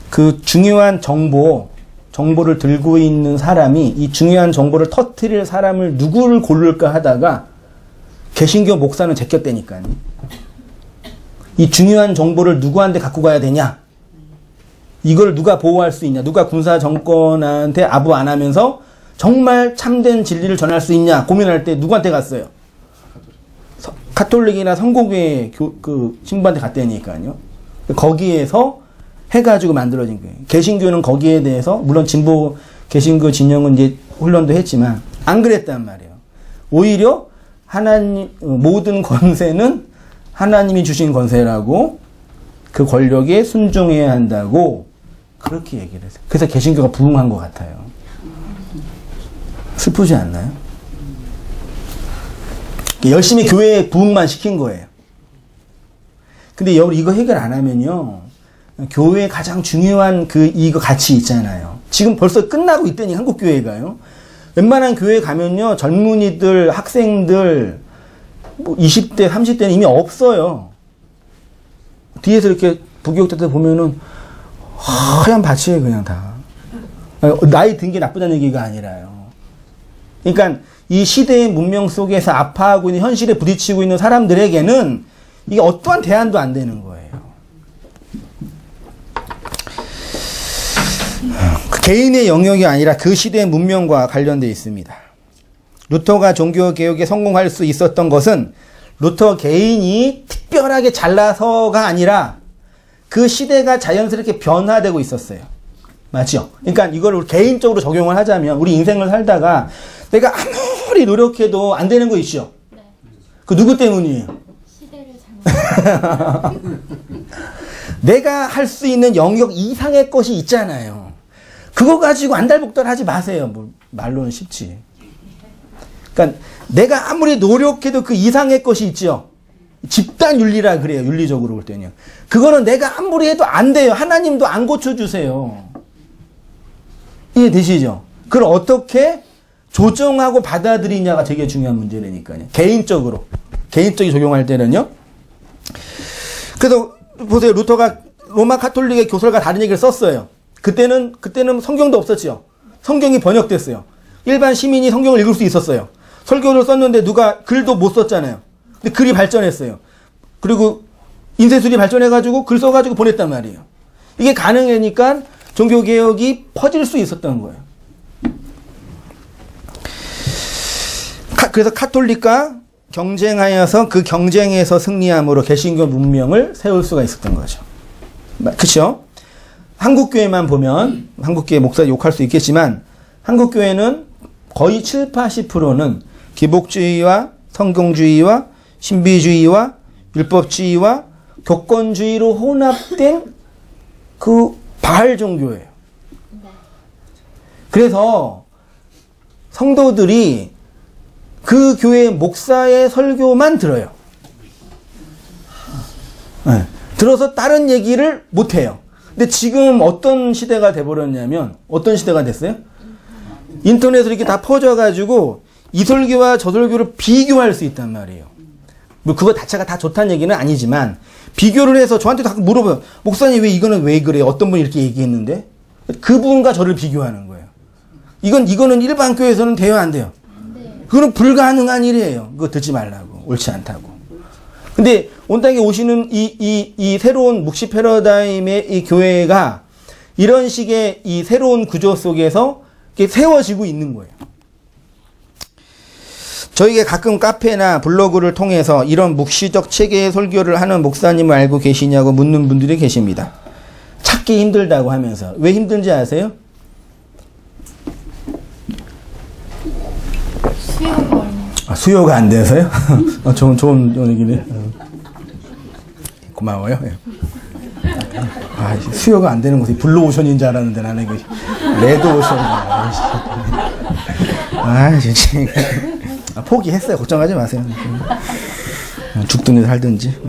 그 중요한 정보를 들고 있는 사람이 이 중요한 정보를 터뜨릴 사람을 누구를 고를까 하다가 개신교 목사는 제꼈다니까요. 이 중요한 정보를 누구한테 갖고 가야 되냐? 이걸 누가 보호할 수 있냐? 누가 군사 정권한테 아부 안 하면서 정말 참된 진리를 전할 수 있냐? 고민할 때 누구한테 갔어요? 가톨릭이나 성공회 그 신부한테 갔다니까요. 거기에서 해가지고 만들어진 거예요. 개신교는 거기에 대해서 물론 진보 개신교 진영은 이제 혼란도 했지만 안 그랬단 말이에요. 오히려 하나님 모든 권세는 하나님이 주신 권세라고 그 권력에 순종해야 한다고 그렇게 얘기를 했어요. 그래서 개신교가 부흥한 것 같아요. 슬프지 않나요? 열심히 교회에 부흥만 시킨 거예요. 근데 여러분 이거 해결 안 하면요. 교회의 가장 중요한 이거 가치 있잖아요. 지금 벌써 끝나고 있다니 한국교회가요. 웬만한 교회 가면요. 젊은이들, 학생들, 뭐 20대, 30대는 이미 없어요. 뒤에서 이렇게 부교육자들 보면은 하얀 밭이에요, 그냥 다. 나이 든 게 나쁘다는 얘기가 아니라요. 그러니까 이 시대의 문명 속에서 아파하고 있는 현실에 부딪히고 있는 사람들에게는 이게 어떠한 대안도 안 되는 거예요. 개인의 영역이 아니라 그 시대의 문명과 관련되어 있습니다. 루터가 종교개혁에 성공할 수 있었던 것은 루터 개인이 특별하게 잘나서가 아니라 그 시대가 자연스럽게 변화되고 있었어요. 맞죠? 그러니까 이걸 우리 개인적으로 적용을 하자면 우리 인생을 살다가 내가 아무리 노력해도 안 되는 거 있죠? 네. 그 누구 때문이에요? 시대를 잘못. 내가 할 수 있는 영역 이상의 것이 있잖아요. 그거 가지고 안달복달 하지 마세요. 뭐 말로는 쉽지. 그러니까 내가 아무리 노력해도 그 이상의 것이 있죠. 집단 윤리라 그래요. 윤리적으로 볼 때는요. 그거는 내가 아무리 해도 안 돼요. 하나님도 안 고쳐주세요. 이해되시죠? 그걸 어떻게 조정하고 받아들이냐가 되게 중요한 문제라니까요. 개인적으로. 개인적으로 적용할 때는요. 그래서 보세요. 루터가 로마 가톨릭의 교설과 다른 얘기를 썼어요. 그때는 성경도 없었죠. 성경이 번역됐어요. 일반 시민이 성경을 읽을 수 있었어요. 설교를 썼는데 누가 글도 못 썼잖아요. 근데 글이 발전했어요. 그리고 인쇄술이 발전해가지고 글 써가지고 보냈단 말이에요. 이게 가능하니까 종교개혁이 퍼질 수 있었던 거예요. 그래서 카톨릭과 경쟁하여서 그 경쟁에서 승리함으로 개신교 문명을 세울 수가 있었던 거죠. 그렇죠? 한국교회만 보면 한국교회 목사 욕할 수 있겠지만 한국교회는 거의 7, 80%는 기복주의와 성경주의와 신비주의와 율법주의와 교권주의로 혼합된 그 바알 종교예요. 그래서 성도들이 그 교회 목사의 설교만 들어요. 네. 들어서 다른 얘기를 못해요. 근데 지금 어떤 시대가 돼버렸냐면 어떤 시대가 됐어요? 인터넷으로 이렇게 다 퍼져가지고 이 설교와 저 설교를 비교할 수 있단 말이에요. 뭐 그거 자체가 다 좋다는 얘기는 아니지만 비교를 해서 저한테도 가끔 물어봐요. 목사님 왜 이거는 왜 그래요? 어떤 분이 이렇게 얘기했는데? 그분과 저를 비교하는 거예요. 이거는 일반 교회에서는 돼요, 안 돼요? 그거는 불가능한 일이에요. 그거 듣지 말라고. 옳지 않다고. 근데 온 땅에 오시는 이 새로운 묵시 패러다임의 이 교회가 이런 식의 이 새로운 구조 속에서 이렇게 세워지고 있는 거예요. 저에게 가끔 카페나 블로그를 통해서 이런 묵시적 체계의 설교를 하는 목사님을 알고 계시냐고 묻는 분들이 계십니다. 찾기 힘들다고 하면서. 왜 힘든지 아세요? 수요가 안 돼서요? 좋은 얘기네. 고마워요. 예. 수요가 안 되는 곳이 블루오션인 줄 알았는데 나는 이거 레드오션이야. 진짜. 포기했어요. 걱정하지 마세요. 죽든지 살든지.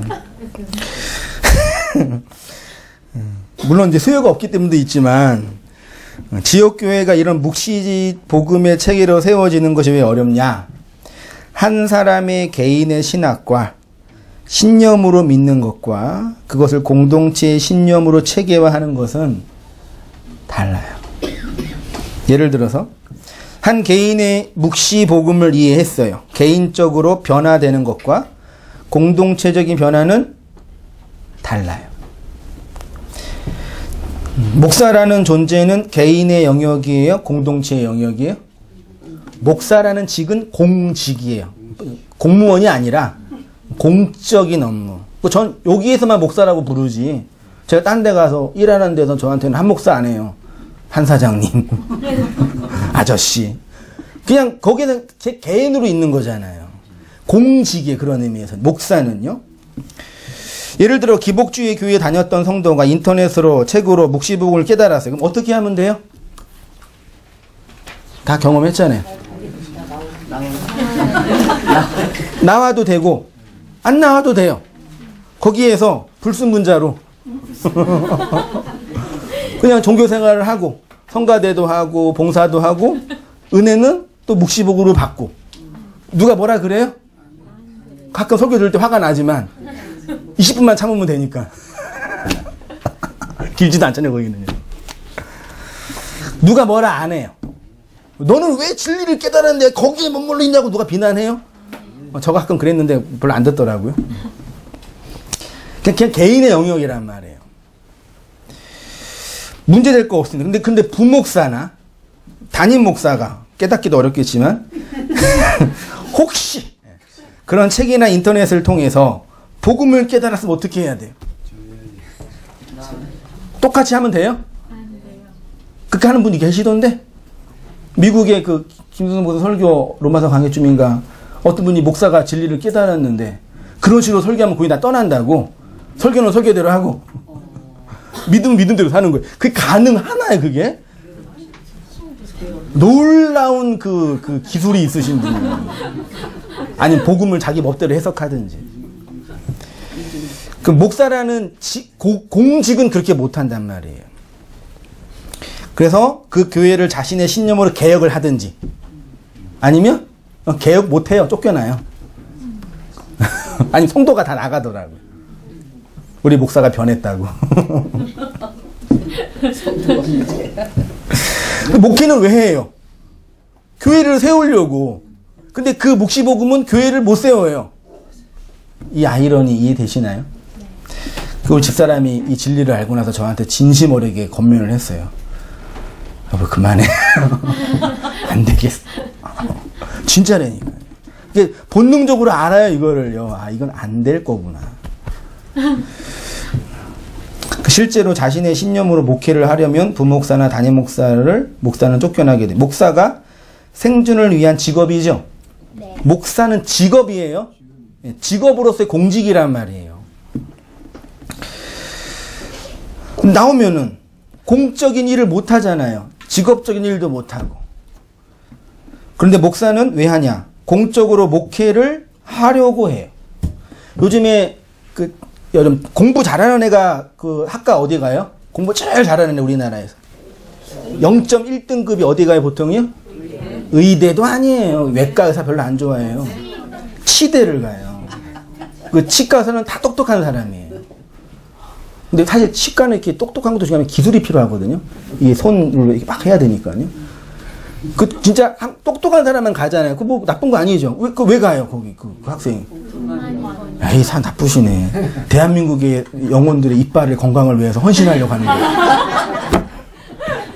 물론 이제 수요가 없기 때문도 있지만 지역교회가 이런 묵시 복음의 체계로 세워지는 것이 왜 어렵냐? 한 사람의 개인의 신학과 신념으로 믿는 것과 그것을 공동체의 신념으로 체계화하는 것은 달라요. 예를 들어서 한 개인의 묵시 복음을 이해했어요. 개인적으로 변화되는 것과 공동체적인 변화는 달라요. 목사라는 존재는 개인의 영역이에요? 공동체의 영역이에요? 목사라는 직은 공직이에요. 공무원이 아니라 공적인 업무. 전 여기에서만 목사라고 부르지. 제가 딴 데 가서 일하는 데서 저한테는 한 목사 안 해요. 한 사장님. 아저씨. 그냥 거기는 제 개인으로 있는 거잖아요. 공직의 그런 의미에서. 목사는요. 예를 들어 기복주의 교회에 다녔던 성도가 인터넷으로 책으로 묵시복음을 깨달았어요. 그럼 어떻게 하면 돼요? 다 경험했잖아요. 나와도 되고 안 나와도 돼요. 거기에서 불순분자로 그냥 종교생활을 하고 성가대도 하고 봉사도 하고 은혜는 또 묵시복으로 받고. 누가 뭐라 그래요? 가끔 설교 들을 때 화가 나지만 20분만 참으면 되니까. 길지도 않잖아요 거기는. 누가 뭐라 안 해요. 너는 왜 진리를 깨달았는데 거기에 머물러 있냐고 누가 비난해요? 저 가끔 그랬는데 별로 안 듣더라고요. 그냥 개인의 영역이란 말이에요. 문제될 거 없습니다. 근데 부목사나 담임 목사가 깨닫기도 어렵겠지만 혹시 그런 책이나 인터넷을 통해서 복음을 깨달았으면 어떻게 해야 돼요? 똑같이 하면 돼요? 그렇게 하는 분이 계시던데? 미국의 그 김수선 목사 설교 로마서 강해쯤인가 어떤 분이 목사가 진리를 깨달았는데 그런 식으로 설교하면 거의 다 떠난다고. 설교는 설교대로 하고 믿으면 믿음대로 사는 거예요. 그게 가능하나요 그게? 놀라운 그 기술이 있으신 분이에요. 아니면 복음을 자기 멋대로 해석하든지. 그 목사라는 공직은 그렇게 못한단 말이에요. 그래서 그 교회를 자신의 신념으로 개혁을 하든지 아니면 개혁 못해요. 쫓겨나요. 아니 성도가 다 나가더라고요. 우리 목사가 변했다고. 목회는 왜 해요? 교회를 세우려고. 근데 그 묵시복음은 교회를 못 세워요. 이 아이러니 이해되시나요? 그걸 집사람이 이 진리를 알고 나서 저한테 진심 어리게 권면을 했어요. 여보 그만해. 안 되겠어. 진짜라니까. 이게 본능적으로 알아요 이거를요. 이건 안 될 거구나. 실제로 자신의 신념으로 목회를 하려면 부목사나 담임 목사는 쫓겨나게 돼. 목사가 생존을 위한 직업이죠. 네. 목사는 직업이에요. 직업으로서의 공직이란 말이에요. 나오면은 공적인 일을 못 하잖아요. 직업적인 일도 못 하고. 그런데 목사는 왜 하냐? 공적으로 목회를 하려고 해요. 요즘에 요즘 공부 잘하는 애가 그 학과 어디 가요? 공부 제일 잘하는 애 우리나라에서. 0.1등급이 어디 가요 보통이요? 의대도 아니에요. 외과 의사 별로 안 좋아해요. 치대를 가요. 그 치과 의사는 다 똑똑한 사람이에요. 근데 사실 치과는 이렇게 똑똑한 것도 중요하면 기술이 필요하거든요. 이게 손으로 이렇게 막 해야 되니까요. 진짜 똑똑한 사람만 가잖아요. 그 뭐 나쁜 거 아니죠. 왜 가요 거기 그 학생이? 에이 사 나쁘시네. 대한민국의 영혼들의 이빨의 건강을 위해서 헌신하려고 하는 거예요.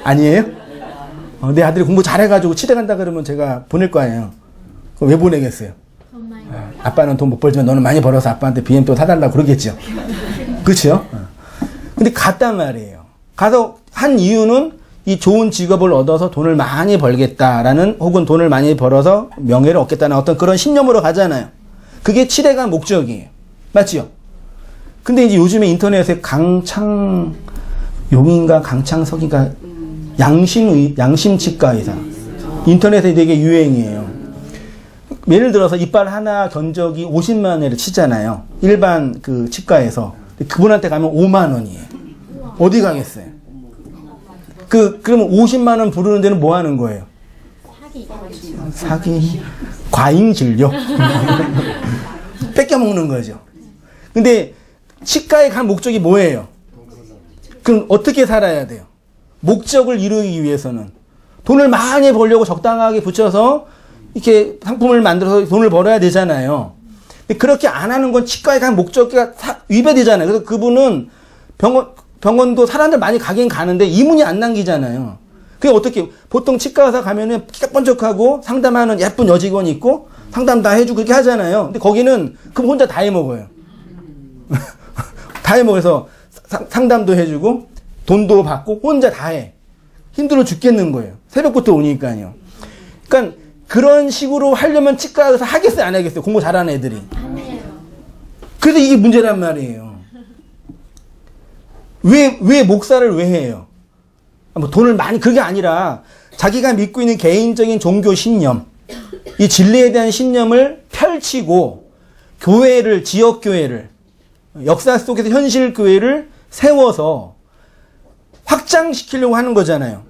아니에요? 내 아들이 공부 잘해가지고 치대 간다 그러면 제가 보낼 거 아니에요. 그럼 왜 보내겠어요? 아빠는 돈 못 벌지만 너는 많이 벌어서 아빠한테 BMW 사달라고 그러겠죠. 그렇죠? 근데 갔단 말이에요. 가서 한 이유는 이 좋은 직업을 얻어서 돈을 많이 벌겠다라는, 혹은 돈을 많이 벌어서 명예를 얻겠다는 어떤 그런 신념으로 가잖아요. 그게 칠해간 목적이에요. 맞지요? 근데 이제 요즘에 인터넷에 강창용인가 강창석인가 양심치과 의사, 인터넷에 되게 유행이에요. 예를 들어서 이빨 하나 견적이 50만 원을 치잖아요. 일반 그 치과에서. 그분한테 가면 5만 원이에요. 어디 가겠어요? 그러면 50만 원 부르는 데는 뭐 하는 거예요? 사기. 과잉 진료. 뺏겨 먹는 거죠. 근데 치과에 간 목적이 뭐예요? 그럼 어떻게 살아야 돼요? 목적을 이루기 위해서는 돈을 많이 벌려고 적당하게 붙여서 이렇게 상품을 만들어서 돈을 벌어야 되잖아요. 근데 그렇게 안 하는 건 치과에 간 목적과 위배되잖아요. 그래서 그분은 병원도 사람들 많이 가긴 가는데 이문이 안 남기잖아요. 그게 어떻게, 보통 치과 의사 가면은 키가 번쩍하고 상담하는 예쁜 여직원이 있고 상담 다 해주고 그렇게 하잖아요. 근데 거기는 그분 혼자 다 해먹어요. 다 해먹어서 상담도 해주고 돈도 받고 혼자 다 해. 힘들어 죽겠는 거예요. 새벽부터 오니까요. 그러니까 그런 식으로 하려면 치과 의사 하겠어요, 안 하겠어요? 공부 잘하는 애들이. 안 해요. 그래서 이게 문제란 말이에요. 왜 목사를 왜 해요? 뭐 돈을 많이, 그게 아니라 자기가 믿고 있는 개인적인 종교 신념, 이 진리에 대한 신념을 펼치고 교회를, 지역교회를, 역사 속에서 현실교회를 세워서 확장시키려고 하는 거잖아요.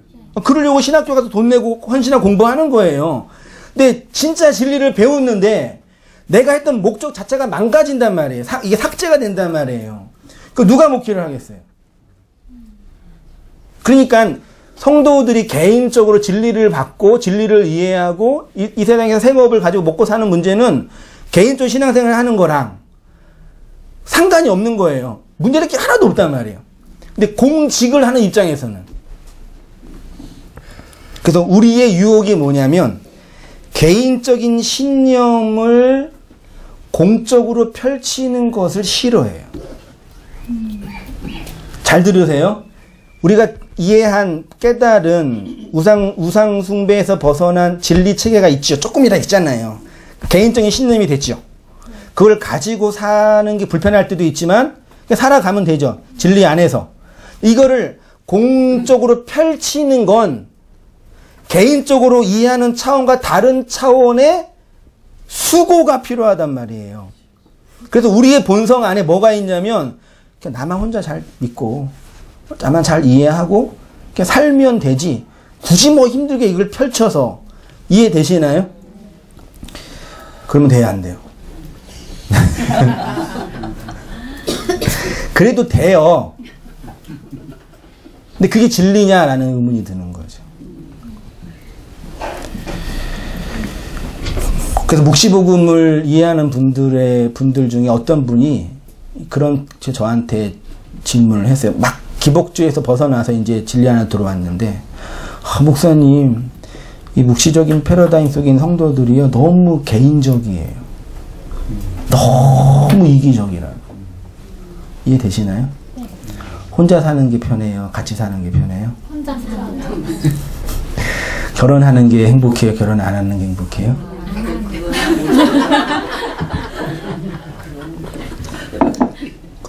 그러려고 신학교 가서 돈 내고 헌신하고 공부하는 거예요. 근데 진짜 진리를 배웠는데 내가 했던 목적 자체가 망가진단 말이에요. 이게 삭제가 된단 말이에요. 그 누가 목회를 하겠어요? 그러니까 성도들이 개인적으로 진리를 받고 진리를 이해하고 이 세상에서 생업을 가지고 먹고 사는 문제는 개인적으로 신앙생활을 하는 거랑 상관이 없는 거예요. 문제될 게 하나도 없단 말이에요. 근데 공직을 하는 입장에서는. 그래서 우리의 유혹이 뭐냐면 개인적인 신념을 공적으로 펼치는 것을 싫어해요. 잘 들으세요. 우리가 이해한, 깨달은 우상 숭배에서 벗어난 진리 체계가 있죠. 조금이라 있잖아요. 개인적인 신념이 됐죠. 그걸 가지고 사는 게 불편할 때도 있지만 살아가면 되죠. 진리 안에서. 이거를 공적으로 펼치는 건 개인적으로 이해하는 차원과 다른 차원의 수고가 필요하단 말이에요. 그래서 우리의 본성 안에 뭐가 있냐면 그냥 나만 혼자 잘 믿고 나만 잘 이해하고 그냥 살면 되지, 굳이 뭐 힘들게 이걸 펼쳐서. 이해되시나요? 그러면 돼야 안 돼요. 그래도 돼요. 근데 그게 진리냐라는 의문이 드는 거죠. 그래서 묵시복음을 이해하는 분들 중에 어떤 분이 그런 저한테 질문을 했어요. 막 기복주의에서 벗어나서 이제 진리 안에 들어왔는데, 목사님, 이 묵시적인 패러다임 속에 있는 성도들이요, 너무 개인적이에요. 너무 이기적이라고. 이해되시나요? 네. 혼자 사는 게 편해요? 같이 사는 게 편해요? 혼자 사는 거. 결혼하는 게 행복해요? 결혼 안 하는 게 행복해요?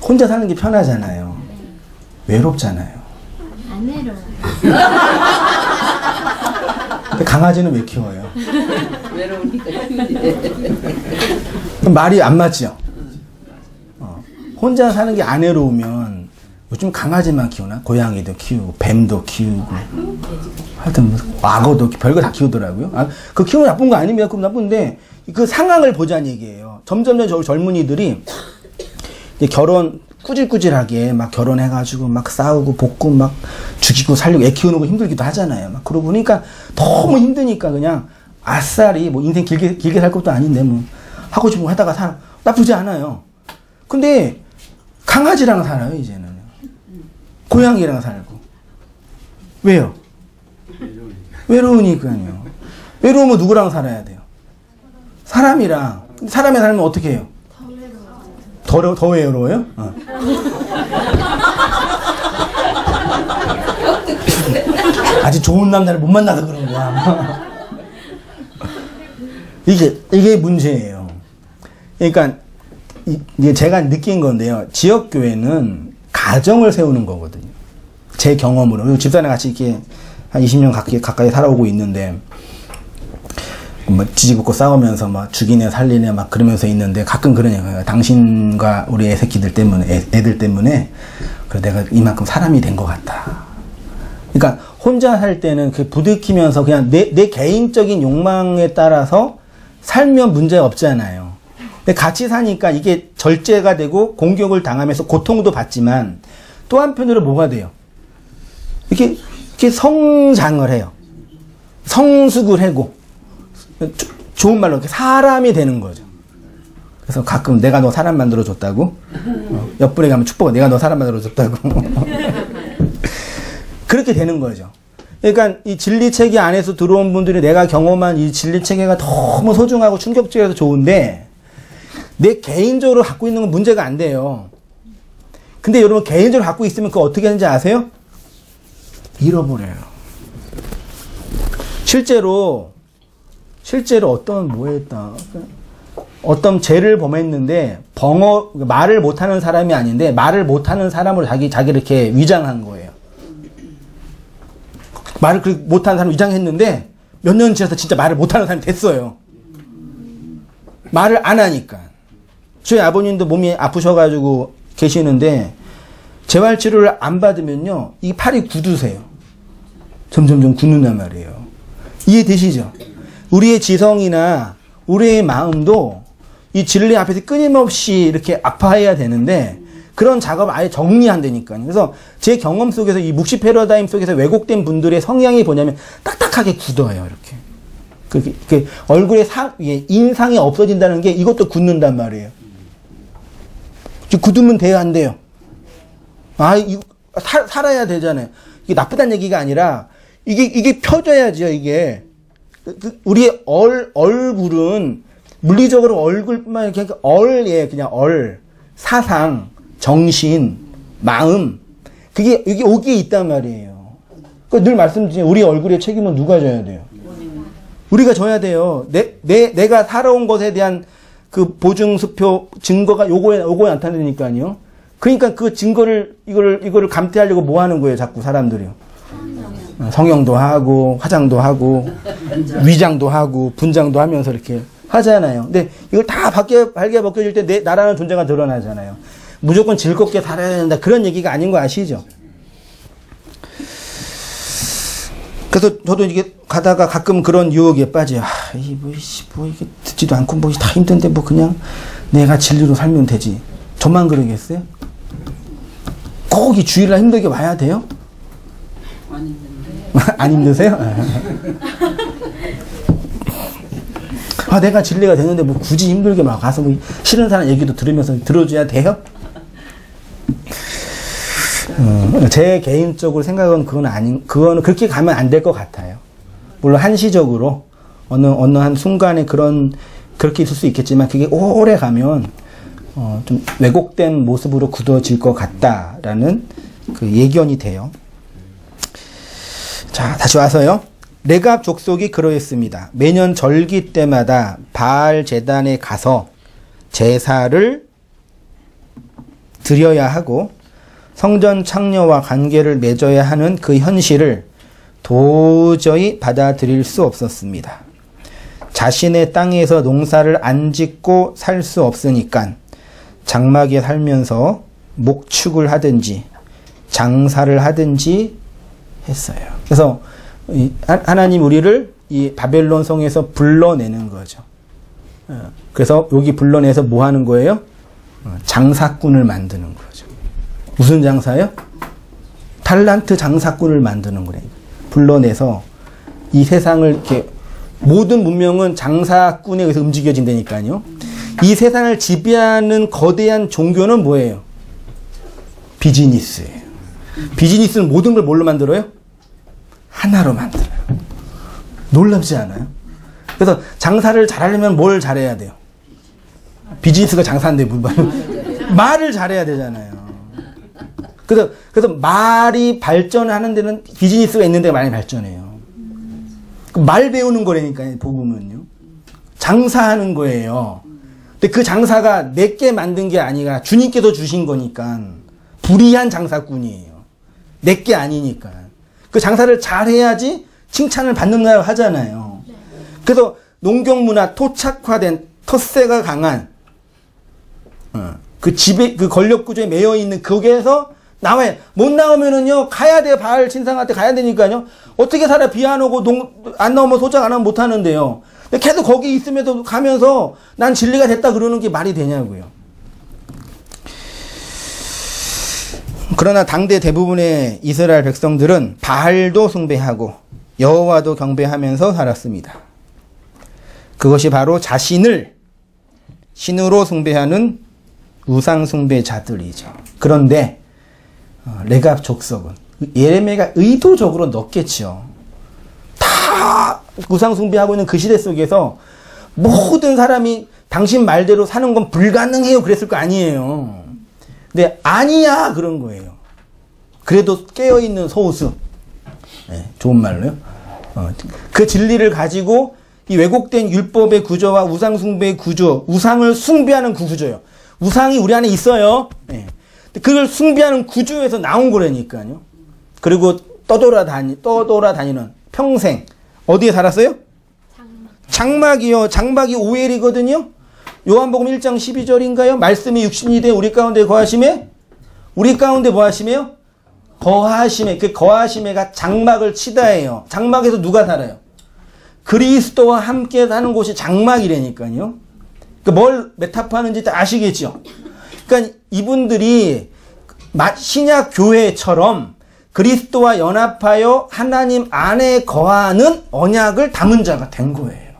혼자 사는 게 편하잖아요. 외롭잖아요. 안 외로워요. 근데 강아지는 왜 키워요? 외로우니까 그럼 말이 안 맞죠? 혼자 사는 게 안 외로우면 요즘 강아지만 키우나? 고양이도 키우고 뱀도 키우고 하여튼 악어도 별거 다 키우더라고요. 그 키우면 나쁜 거 아닙니다. 그럼 나쁜데 그 상황을 보자는 얘기예요. 점점 젊은이들이 이제 결혼 꾸질꾸질하게 막 결혼해가지고 막 싸우고 볶고 막 죽이고 살리고 애 키우는 거 힘들기도 하잖아요. 막 그러고 보니까 너무 힘드니까 그냥 아싸리 뭐 인생 길게 살 것도 아닌데 뭐 하고 싶은 거 하다가 살아. 나쁘지 않아요. 근데 강아지랑 살아요, 이제는. 고양이랑 살고. 왜요? 외로우니까요. 외로우면 누구랑 살아야 돼요? 사람이랑. 사람이 살면 어떻게 해요? 더 외로워요? 아직 좋은 남자를 못 만나서 그런 거야. 이게 문제예요. 그러니까 이게 제가 느낀 건데요. 지역교회는 가정을 세우는 거거든요. 제 경험으로. 집사랑 같이 이렇게 한 20년 가까이 살아오고 있는데, 뭐 지지볶고 싸우면서 막 죽이네 살리네 막 그러면서 있는데 가끔 그런 얘기예요. 당신과 우리 애새끼들 때문에, 애들 때문에 그래 내가 이만큼 사람이 된 것 같다. 그러니까 혼자 살 때는 그 부딪히면서 그냥 내 개인적인 욕망에 따라서 살면 문제가 없잖아요. 근데 같이 사니까 이게 절제가 되고 공격을 당하면서 고통도 받지만 또 한편으로 뭐가 돼요? 이렇게 성장을 해요. 성숙을 하고 좋은 말로 이렇게 사람이 되는 거죠. 그래서 가끔 내가 너 사람 만들어줬다고, 옆분에 가면 축복, 내가 너 사람 만들어줬다고. 그렇게 되는 거죠. 그러니까 이 진리체계 안에서 들어온 분들이 내가 경험한 이 진리체계가 너무 소중하고 충격적이어서 좋은데, 내 개인적으로 갖고 있는 건 문제가 안 돼요. 근데 여러분 개인적으로 갖고 있으면 그거 어떻게 하는지 아세요? 잃어버려요. 실제로 어떤 죄를 범했는데 말을 못하는 사람이 아닌데 말을 못하는 사람으로 자기를 이렇게 위장한 거예요. 말을 못하는 사람 위장했는데 몇 년 지나서 진짜 말을 못하는 사람이 됐어요. 말을 안 하니까. 저희 아버님도 몸이 아프셔가지고 계시는데 재활치료를 안 받으면요 이 팔이 굳으세요. 점점점 굳는단 말이에요. 이해되시죠? 우리의 지성이나 우리의 마음도 이 진리 앞에서 끊임없이 이렇게 아파해야 되는데 그런 작업을 아예 정리 안 되니까요. 그래서 제 경험 속에서 이 묵시 패러다임 속에서 왜곡된 분들의 성향이 뭐냐면 딱딱하게 굳어요. 이렇게 얼굴에 인상이 없어진다는 게 이것도 굳는단 말이에요. 굳으면 돼요, 안 돼요? 살아야 되잖아요. 이게 나쁘다는 얘기가 아니라 이게 펴져야죠, 이게. 우리의 얼굴은 물리적으로 얼굴만 이렇게 그냥 사상, 정신, 마음 이게 여기에 있단 말이에요. 늘 말씀드리지만 우리 얼굴의 책임은 누가 져야 돼요? 우리가 져야 돼요. 내가 살아온 것에 대한 그 보증수표 증거가 요거에 나타내니까요. 그러니까 그 증거를 이거를 감퇴하려고 뭐 하는 거예요, 자꾸 사람들이요. 성형도 하고 화장도 하고 위장도 하고 분장도 하면서 이렇게 하잖아요. 근데 이걸 다 발개 벗겨질 때 나라는 존재가 드러나잖아요. 무조건 즐겁게 살아야 된다 그런 얘기가 아닌 거 아시죠? 그래서 저도 이게 가다가 가끔 그런 유혹에 빠져요. 이게 듣지도 않고 다 힘든데 그냥 내가 진리로 살면 되지. 저만 그러겠어요? 꼭 이 주일날 힘들게 와야 돼요? 안 힘든데. 안 힘드세요? 내가 진리가 되는데 굳이 힘들게 막 가서 싫은 사람 얘기도 들으면서 들어줘야 돼요? 제 개인적으로 생각은 그거는 그렇게 가면 안 될 것 같아요. 물론 한시적으로 어느 한 순간에 그렇게 있을 수 있겠지만 그게 오래 가면 좀 왜곡된 모습으로 굳어질 것 같다라는 그 예견이 돼요. 자, 다시 와서요. 레갑 족속이 그러했습니다. 매년 절기 때마다 바알 제단에 가서 제사를 드려야 하고 성전 창녀와 관계를 맺어야 하는 그 현실을 도저히 받아들일 수 없었습니다. 자신의 땅에서 농사를 안 짓고 살 수 없으니까 장막에 살면서 목축을 하든지 장사를 하든지 했어요. 그래서 하나님 우리를 이 바벨론 성에서 불러내는 거죠. 그래서 여기 불러내서 뭐 하는 거예요? 장사꾼을 만드는 거죠. 무슨 장사요? 탈란트 장사꾼을 만드는 거래요. 불러내서 이 세상을 이렇게 모든 문명은 장사꾼에 의해서 움직여진다니까요. 이 세상을 지배하는 거대한 종교는 뭐예요? 비즈니스예요. 비즈니스는 모든 걸 뭘로 만들어요? 하나로 만들어요. 놀랍지 않아요? 그래서 장사를 잘하려면 뭘 잘해야 돼요? 비즈니스가 장사인데 말을 잘해야 되잖아요. 그래서 말이 발전하는 데는 비즈니스가 있는 데 많이 발전해요. 말 배우는 거라니까요, 복음은요. 장사하는 거예요. 근데 그 장사가 내게 만든 게 아니라 주님께서 주신 거니까 불의한 장사꾼이에요. 내게 아니니까. 그 장사를 잘 해야지 칭찬을 받는다고 하잖아요. 그래서 농경문화 토착화된 텃세가 강한 그 집에 그 권력 구조에 매여 있는 거기에서 나와요. 못 나오면은요 가야 돼. 바알 신상한테 가야 되니까요. 어떻게 살아? 비 안 오고 안 나오면 소작 안 하면 못 하는데요. 계속 거기 있으면서 가면서 난 진리가 됐다 그러는 게 말이 되냐고요. 그러나 당대 대부분의 이스라엘 백성들은 바알도 숭배하고 여호와도 경배하면서 살았습니다. 그것이 바로 자신을 신으로 숭배하는 우상 숭배자들이죠. 그런데 레갑 족속은 예레미야가 의도적으로 넣겠죠. 다 우상 숭배하고 있는 그 시대 속에서 모든 사람이 당신 말대로 사는 건 불가능해요. 그랬을 거 아니에요. 근데 아니야 그런 거예요. 그래도 깨어있는 소수. 네, 좋은 말로요. 그 진리를 가지고 이 왜곡된 율법의 구조와 우상 숭배의 구조, 우상을 숭배하는 그 구조예요. 우상이 우리 안에 있어요. 네. 그걸 숭배하는 구조에서 나온 거라니까요. 그리고 떠돌아다니는 평생 어디에 살았어요? 장막이요. 장막이 오엘이거든요. 요한복음 1장 12절인가요? 말씀이 육신이 돼 우리 가운데 거하심에 우리 가운데 뭐 하심에요? 거하심에. 그 거하심에가 장막을 치다예요. 장막에서 누가 살아요? 그리스도와 함께 사는 곳이 장막이라니까요. 뭘 메타포하는지 다 아시겠죠? 그러니까 이분들이 신약 교회처럼 그리스도와 연합하여 하나님 안에 거하는 언약을 담은 자가 된 거예요.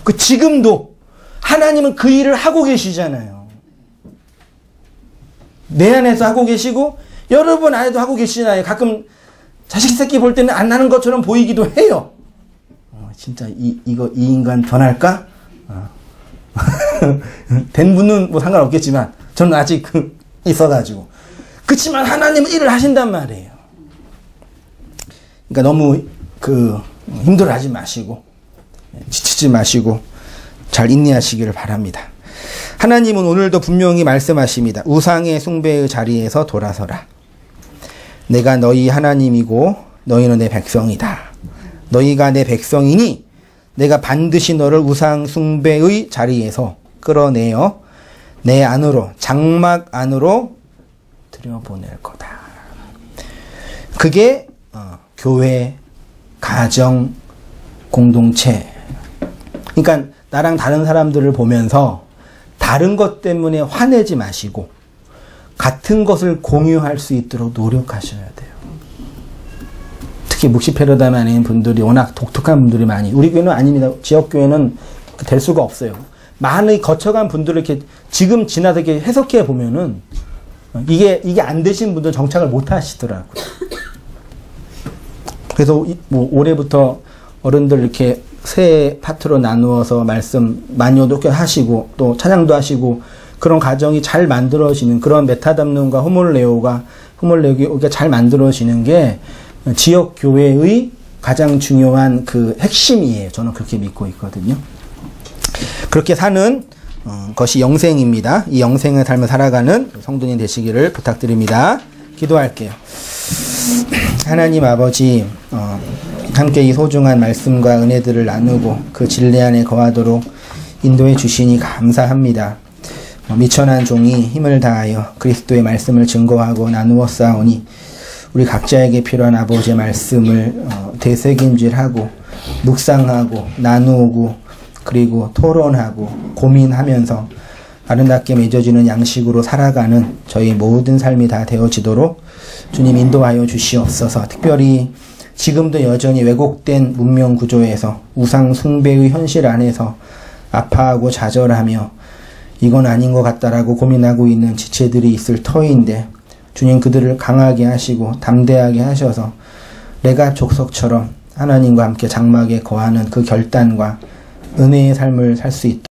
그 지금도 하나님은 그 일을 하고 계시잖아요. 내 안에서 하고 계시고 여러분 안에도 하고 계시잖아요. 가끔 자식 새끼 볼 때는 안 나는 것처럼 보이기도 해요. 진짜 이 인간 변할까? 된 분은 뭐 상관없겠지만 저는 아직 있어가지고 그렇지만 하나님은 일을 하신단 말이에요. 그러니까 너무 힘들어하지 마시고 지치지 마시고 잘 인내하시기를 바랍니다. 하나님은 오늘도 분명히 말씀하십니다. 우상의 숭배의 자리에서 돌아서라. 내가 너희 하나님이고 너희는 내 백성이다. 너희가 내 백성이니 내가 반드시 너를 우상 숭배의 자리에서 끌어내어 내 안으로 장막 안으로 들여보낼 거다. 그게 교회, 가정, 공동체. 그러니까 나랑 다른 사람들을 보면서 다른 것 때문에 화내지 마시고 같은 것을 공유할 수 있도록 노력하셔야 돼요. 특히 묵시 패러다임 안에 분들이 워낙 독특한 분들이 많이, 우리 교회는 아닙니다. 지역교회는 될 수가 없어요. 많이 거쳐간 분들을 이렇게 지금 지나서 이렇게 해석해 보면은 이게 안 되신 분들 정착을 못 하시더라고요. 그래서 뭐 올해부터 어른들 이렇게 세 파트로 나누어서 말씀 많이 하시고 또 찬양도 하시고 그런 가정이 잘 만들어지는 그런 메타담론과 호몰레오가 잘 만들어지는 게 지역 교회의 가장 중요한 그 핵심이에요. 저는 그렇게 믿고 있거든요. 그렇게 사는 것이 영생입니다. 이 영생의 삶을 살아가는 성도님 되시기를 부탁드립니다. 기도할게요. 하나님 아버지, 함께 이 소중한 말씀과 은혜들을 나누고 그 진리 안에 거하도록 인도해 주시니 감사합니다. 미천한 종이 힘을 다하여 그리스도의 말씀을 증거하고 나누어 싸우니 우리 각자에게 필요한 아버지의 말씀을 되새김질하고 묵상하고 나누고 그리고 토론하고 고민하면서 아름답게 맺어지는 양식으로 살아가는 저희 모든 삶이 다 되어지도록 주님 인도하여 주시옵소서. 특별히 지금도 여전히 왜곡된 문명 구조에서 우상 숭배의 현실 안에서 아파하고 좌절하며 이건 아닌 것 같다라고 고민하고 있는 지체들이 있을 터인데 주님 그들을 강하게 하시고 담대하게 하셔서 레갑 족속처럼 하나님과 함께 장막에 거하는 그 결단과 은혜의 삶을 살 수 있도록